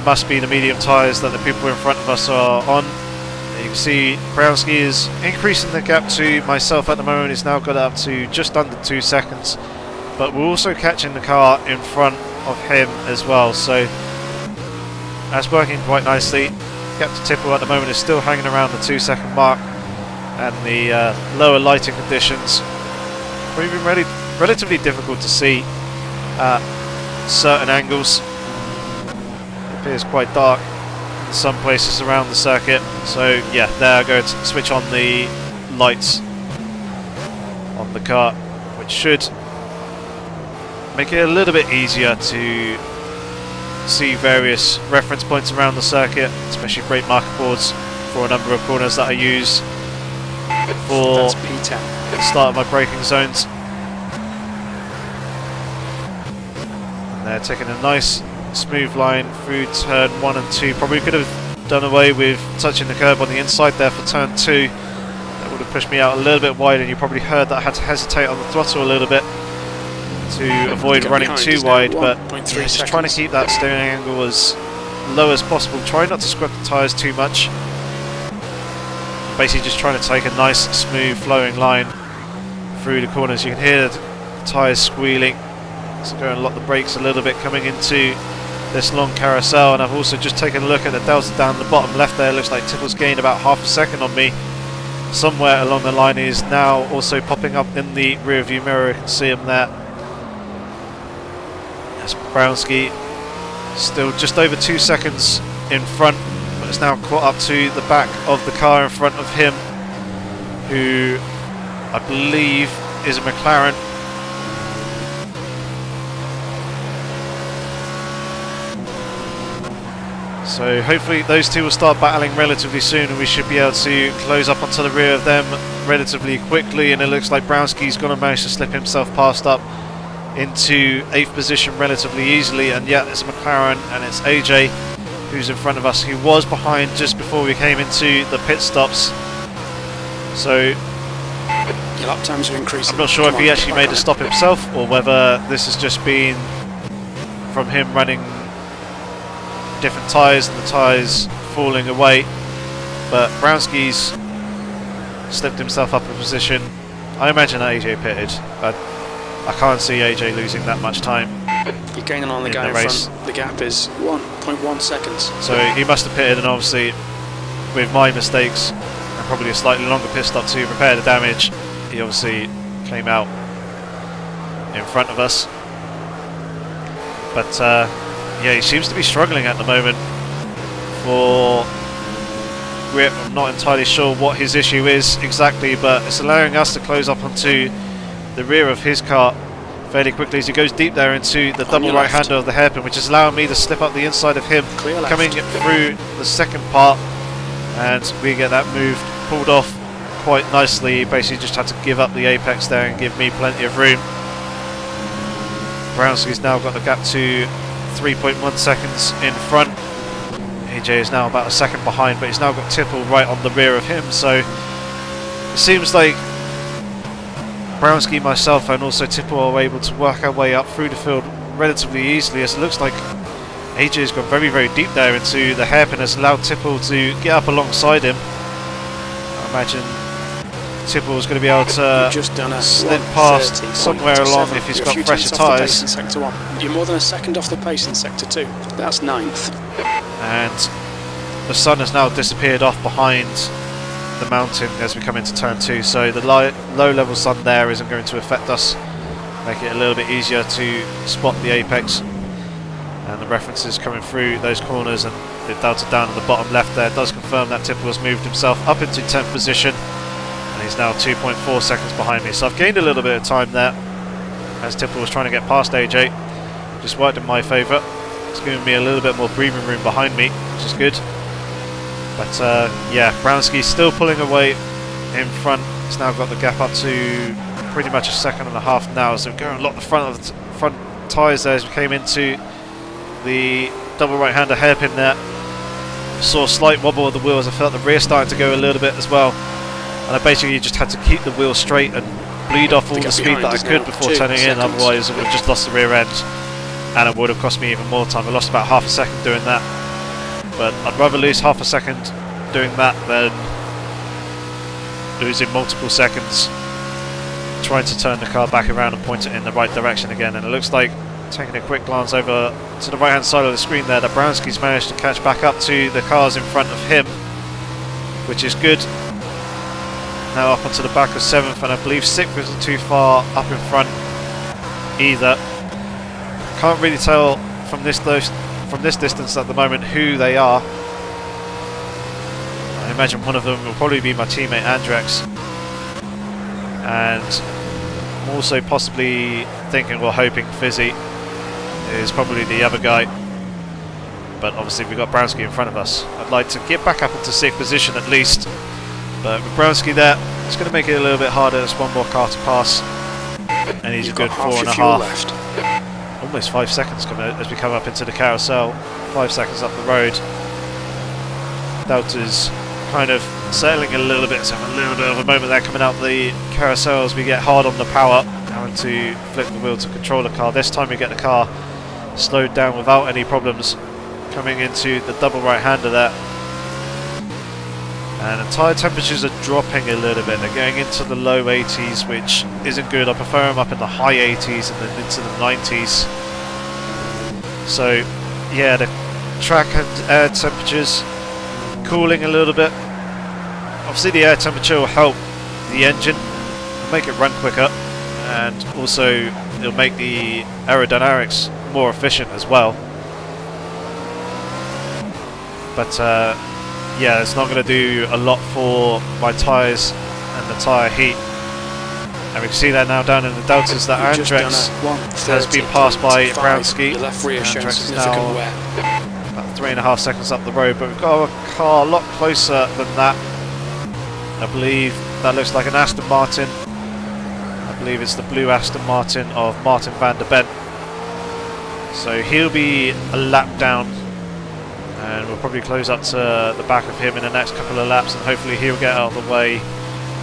must be the medium tyres that the people in front of us are on. You can see Brownski is increasing the gap to myself at the moment. He's now got it up to just under 2 seconds, but we're also catching the car in front of him as well, so that's working quite nicely. Gap to Tipple at the moment is still hanging around the 2-second mark, and the lower lighting conditions probably been relatively difficult to see at certain angles. It appears quite dark in some places around the circuit, so yeah, there I go to switch on the lights on the car, which should make it a little bit easier to see various reference points around the circuit, especially brake marker boards for a number of corners that I use for the start of my braking zones. And they're taking a nice smooth line through turn 1 and 2. Probably could have done away with touching the curb on the inside there for turn 2. That would have pushed me out a little bit wide, and you probably heard that I had to hesitate on the throttle a little bit to avoid running too wide, but just trying to keep that steering angle as low as possible, trying not to scrub the tyres too much. Basically just trying to take a nice smooth flowing line through the corners. You can hear the tyres squealing, so go and lock the brakes a little bit coming into this long carousel. And I've also just taken a look at the delta down the bottom left there. Looks like Tipple's gained about half a second on me. Somewhere along the line is now also popping up in the rear view mirror. You can see him there. Brownski still just over 2 seconds in front, but is now caught up to the back of the car in front of him, who I believe is a McLaren. So hopefully those two will start battling relatively soon, and we should be able to close up onto the rear of them relatively quickly. And it looks like Brownski's going to manage to slip himself past up into 8th position relatively easily, and yet it's a McLaren, and it's AJ who's in front of us, who was behind just before we came into the pit stops. So your lap times are increasing. I'm not sure if he actually made a stop himself, or whether this has just been from him running different tyres and the tyres falling away, but Brownski's slipped himself up a position. I imagine that AJ pitted. I can't see AJ losing that much time. You're gaining on the guy in front. The gap is 1.1 seconds. So he must have pitted, and obviously with my mistakes and probably a slightly longer pit stop to repair the damage, he obviously came out in front of us. But yeah, he seems to be struggling at the moment for grip. I'm not entirely sure what his issue is exactly, but it's allowing us to close up onto the rear of his car fairly quickly as he goes deep there into the double right-hander of the hairpin, which is allowing me to slip up the inside of him, coming through the second part, and we get that move pulled off quite nicely. Basically just had to give up the apex there and give me plenty of room. Brownski's now got the gap to 3.1 seconds in front. AJ is now about a second behind, but he's now got Tipple right on the rear of him, so it seems like Brownski, myself and also Tipple are able to work our way up through the field relatively easily, as it looks like AJ has gone very, very deep there into the hairpin, has allowed Tipple to get up alongside him. I imagine Tipple is going to be able to slip past somewhere along if he's got fresher tyres. You're more than a second off the pace in Sector 2. That's 9th. And the sun has now disappeared off behind the mountain as we come into turn 2, so the low level sun there isn't going to affect us, make it a little bit easier to spot the apex, and the references coming through those corners and the delta down on the bottom left there does confirm that Tipple has moved himself up into 10th position, and he's now 2.4 seconds behind me. So I've gained a little bit of time there as Tipple was trying to get past AJ. Just worked in my favour. It's giving me a little bit more breathing room behind me, which is good. But yeah, Brownski's still pulling away in front. He's now got the gap up to pretty much a second and a half now, so we're going to lock the front tyres there as we came into the double right-hander hairpin there. Saw a slight wobble of the wheels. I felt the rear starting to go a little bit as well, and I basically just had to keep the wheel straight and bleed off all the speed that I could before turning in, otherwise I would have just lost the rear end and it would have cost me even more time. I lost about half a second doing that, but I'd rather lose half a second doing that than losing multiple seconds trying to turn the car back around and point it in the right direction again. And it looks like, taking a quick glance over to the right hand side of the screen there, that Brownski's managed to catch back up to the cars in front of him, which is good. Now up onto the back of 7th, and I believe 6th isn't too far up in front either. Can't really tell from this distance at the moment who they are. I imagine one of them will probably be my teammate Andrex, and I'm also possibly thinking or hoping Fizzy is probably the other guy, but obviously we've got Brownski in front of us. I'd like to get back up into 6th position at least, but with Brownski there, it's going to make it a little bit harder. There's one more car to pass, and he's a good 4.5 left. Almost 5 seconds as we come up into the carousel. 5 seconds up the road. Delta's kind of settling a little bit, so a little bit of a moment there coming out the carousel as we get hard on the power, having to flip the wheel to control the car. This time we get the car slowed down without any problems, coming into the double right-hander there. And the tyre temperatures are dropping a little bit. They're going into the low 80s, which isn't good. I prefer them up in the high 80s and then into the 90s. So yeah, the track and air temperatures cooling a little bit. Obviously the air temperature will help the engine, make it run quicker, and also it'll make the aerodynamics more efficient as well. But yeah, it's not going to do a lot for my tyres and the tyre heat. And we can see that now down in the deltas that Andrex has been passed by Brownski. Andrex is now about 3.5 seconds up the road, but we've got a car a lot closer than that. I believe that looks like an Aston Martin. I believe it's the blue Aston Martin of Martin van der Bent. So he'll be a lap down, and we'll probably close up to the back of him in the next couple of laps, and hopefully he'll get out of the way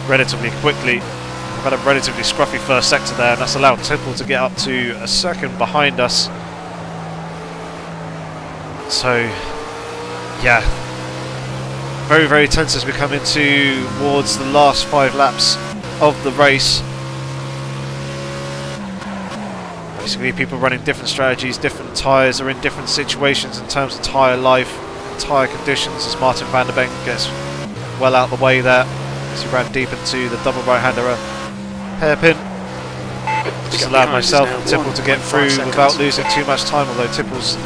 relatively quickly. We've had a relatively scruffy first sector there, and that's allowed Tipple to get up to a second behind us. So yeah, very, very tense as we come into towards the last 5 laps of the race. Basically, people running different strategies, different tyres, are in different situations in terms of tyre life, tyre conditions, as Martin van der Benk gets well out of the way there as he ran deep into the double right-hander hairpin. Just allowed myself and Tipple to get through without losing too much time, although Tipple's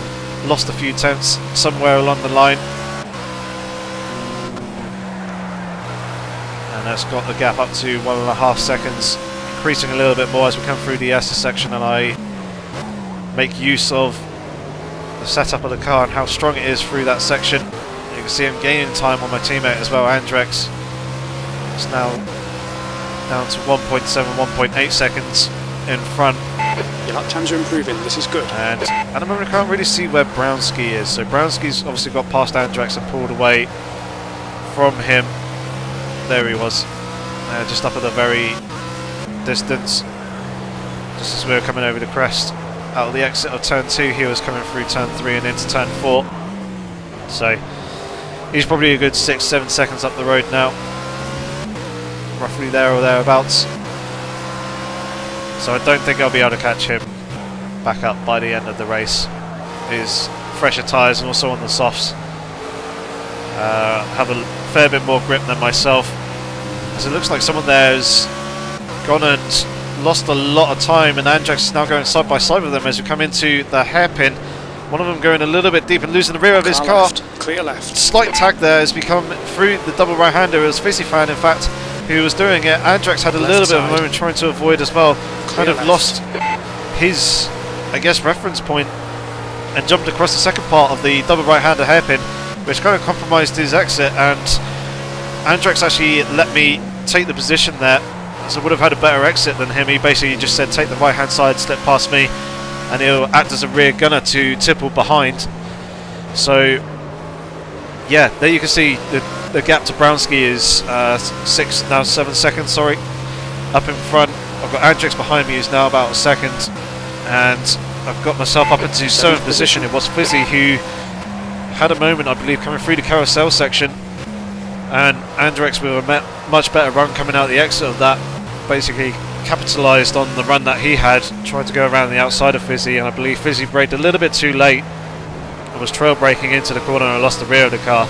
lost a few tenths somewhere along the line. And that's got the gap up to 1.5 seconds, increasing a little bit more as we come through the S section and I make use of the setup of the car and how strong it is through that section. You can see him gaining time on my teammate as well, Andrex. It's now down to 1.7, 1.8 seconds in front. Your lap times are improving, this is good. And at the moment I can't really see where Brownski is. So Brownski's obviously got past Andrex and pulled away from him. There he was, just up at the very distance. Just as we were coming over the crest out of the exit of turn 2, he was coming through turn 3 and into turn 4. So he's probably a good 6-7 seconds up the road now, roughly there or thereabouts. So I don't think I'll be able to catch him back up by the end of the race. His fresher tyres and also on the softs have a fair bit more grip than myself, as it looks like someone there has gone and lost a lot of time, and Andrex is now going side by side with them as we come into the hairpin. One of them going a little bit deep and losing the rear of his car. Left. Clear left. Slight tag there as we come through the double right-hander. It was Fizzy fan, in fact, who was doing it. Andrex had a little bit of a moment trying to avoid as well. Kind of lost his, I guess, reference point and jumped across the second part of the double right-hander hairpin, which kind of compromised his exit, and Andrex actually let me take the position there, so I would have had a better exit than him. He basically just said take the right hand side, slip past me, and he'll act as a rear gunner to Tipple behind. So yeah, there you can see the gap to Brownski is 7 seconds, sorry, up in front. I've got Andrex behind me who's now about a second, and I've got myself up into 7th position. It was Fizzy who had a moment, I believe, coming through the carousel section, and Andrex with a much better run coming out the exit of that, basically capitalised on the run that he had, tried to go around the outside of Fizzy, and I believe Fizzy braked a little bit too late and was trail braking into the corner and lost the rear of the car.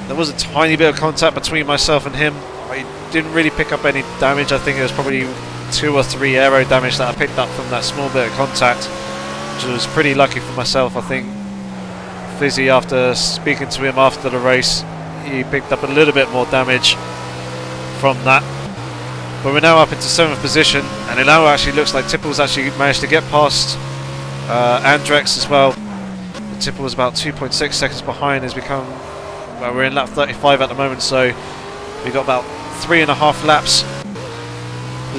There was a tiny bit of contact between myself and him. I didn't really pick up any damage. I think it was probably 2 or 3 aero damage that I picked up from that small bit of contact, which was pretty lucky for myself. I think Fizzy, after speaking to him after the race, he picked up a little bit more damage from that. But we're now up into 7th position, and it now actually looks like Tipple's actually managed to get past Andrex as well. Tipple was about 2.6 seconds behind as we come, well, we're in lap 35 at the moment, so we've got about 3.5 laps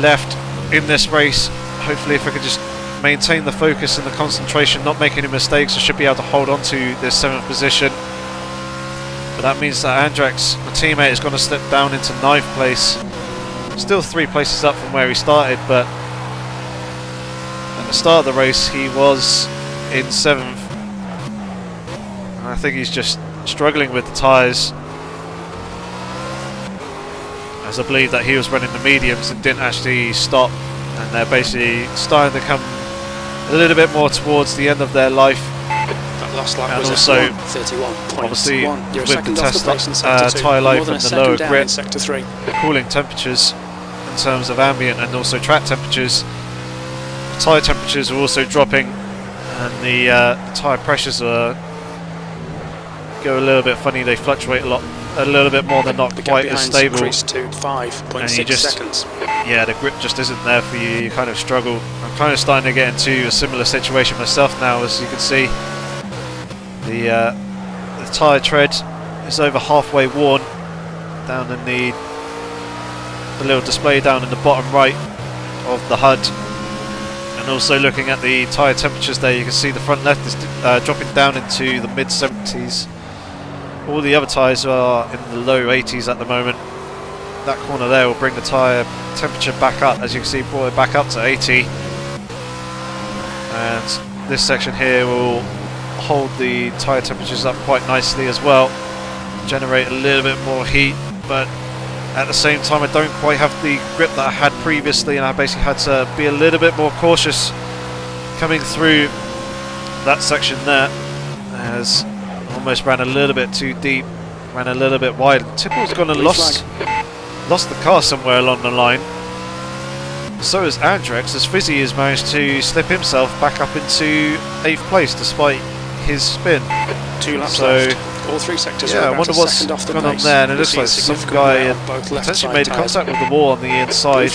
left in this race. Hopefully, if I could just maintain the focus and the concentration, not make any mistakes, I should be able to hold on to this 7th position. But that means that Andrex, my teammate, is going to slip down into 9th place. Still 3 places up from where he started, but at the start of the race he was in 7th. And I think he's just struggling with the tyres, as I believe that he was running the mediums and didn't actually stop, and they're basically starting to come a little bit more towards the end of their life. That last lap and was also, 31.1. obviously, You're with the test tyre life and the lower grip, the cooling temperatures in terms of ambient and also track temperatures, the tyre temperatures are also dropping, and the tyre pressures are go a little bit funny. They fluctuate a little bit more. They're not quite as stable. To 5.6 seconds. Yeah, the grip just isn't there for you. You kind of struggle. I'm kind of starting to get into a similar situation myself now. As you can see, the tyre tread is over halfway worn down in the little display down in the bottom right of the HUD. And also looking at the tyre temperatures there, you can see the front left is dropping down into the mid 70s. All the other tyres are in the low 80s at the moment. That corner there will bring the tyre temperature back up. As you can see, brought it back up to 80. And this section here will hold the tyre temperatures up quite nicely as well. Generate a little bit more heat, but at the same time I don't quite have the grip that I had previously, and I basically had to be a little bit more cautious coming through that section there, has almost ran a little bit too deep, ran a little bit wide. Tipple's gone and lost the car somewhere along the line. So has Andrex, as Fizzy has managed to slip himself back up into 8th place despite his spin. 2 laps left. All 3 sectors. Yeah, I wonder what's gone on there, and it looks like some guy had potentially made contact with the wall on the inside.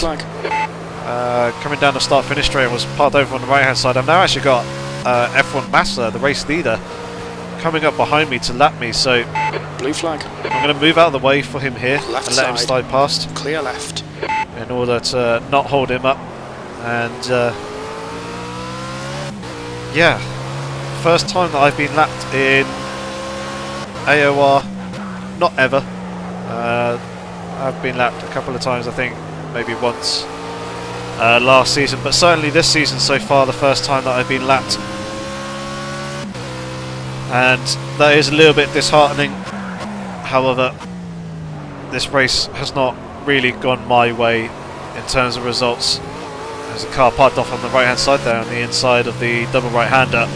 Coming down the start-finish straight, was parked over on the right-hand side. I've now actually got F1 Master, the race leader, coming up behind me to lap me, so blue flag. I'm going to move out of the way for him here Left and let him slide past. Clear left. In order to not hold him up. And yeah, first time that I've been lapped in AOR, not ever. I've been lapped a couple of times, I think, maybe once last season, but certainly this season so far, the first time that I've been lapped. And that is a little bit disheartening. However, this race has not really gone my way in terms of results. There's a car parked off on the right hand side there on the inside of the double right hander.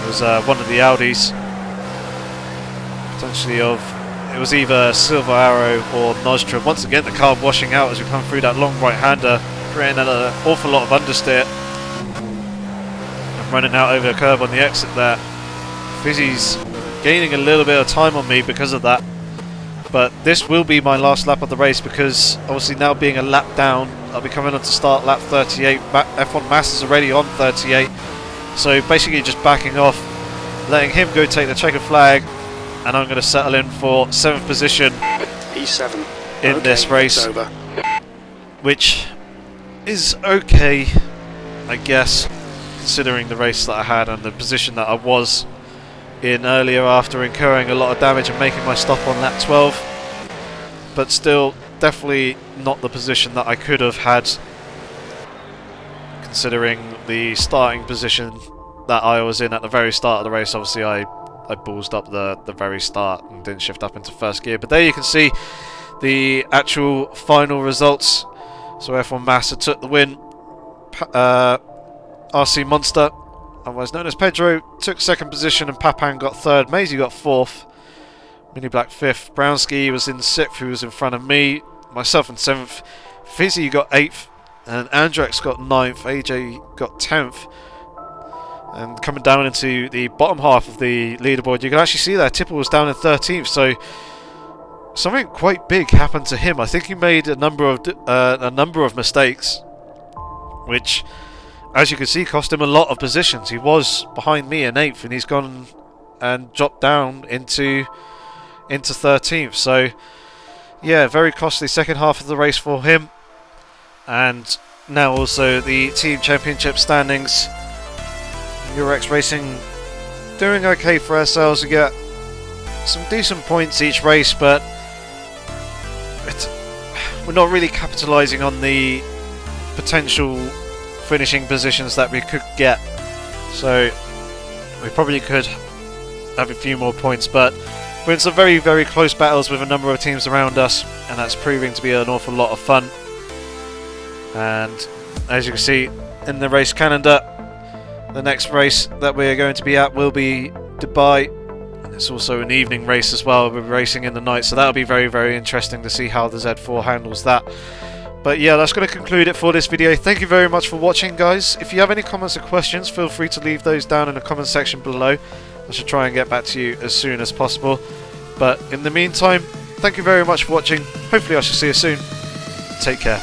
It was one of the Audis, potentially of, it was either Silver Arrow or Nostrum. Once again the car washing out as we come through that long right hander, creating an awful lot of understeer and running out over a curb on the exit there. Fizzy's gaining a little bit of time on me because of that. But this will be my last lap of the race, because obviously now being a lap down, I'll be coming on to start lap 38. F1 Master's already on 38. So basically just backing off, letting him go take the checkered flag, and I'm going to settle in for 7th position E7 in this race. Which is okay, I guess, considering the race that I had and the position that I was in earlier after incurring a lot of damage and making my stop on lap 12, but still definitely not the position that I could have had, considering the starting position that I was in at the very start of the race. Obviously I ballsed up the very start and didn't shift up into first gear, but there you can see the actual final results. So F1 Master took the win, RC Monster, otherwise known as Pedro, took 2nd position, and Papan got 3rd. Maisie got 4th. Mini Black 5th. Brownski was in 6th, who was in front of me. Myself in 7th. Fizzy got 8th. And Andrex got 9th. AJ got 10th. And coming down into the bottom half of the leaderboard, you can actually see there Tipple was down in 13th. So something quite big happened to him. I think he made a number of mistakes, which, as you can see, cost him a lot of positions. He was behind me in 8th, and he's gone and dropped down into 13th. So yeah, very costly second half of the race for him. And now also the team championship standings. Urex Racing doing okay for ourselves. We get some decent points each race, but we're not really capitalising on the potential finishing positions that we could get, so we probably could have a few more points, but we're in some very, very close battles with a number of teams around us, and that's proving to be an awful lot of fun. And as you can see in the race calendar, the next race that we're going to be at will be Dubai, and it's also an evening race as well. We're racing in the night, so that'll be very, very interesting to see how the Z4 handles that. But yeah, that's going to conclude it for this video. Thank you very much for watching, guys. If you have any comments or questions, feel free to leave those down in the comment section below. I should try and get back to you as soon as possible. But in the meantime, thank you very much for watching. Hopefully I shall see you soon. Take care.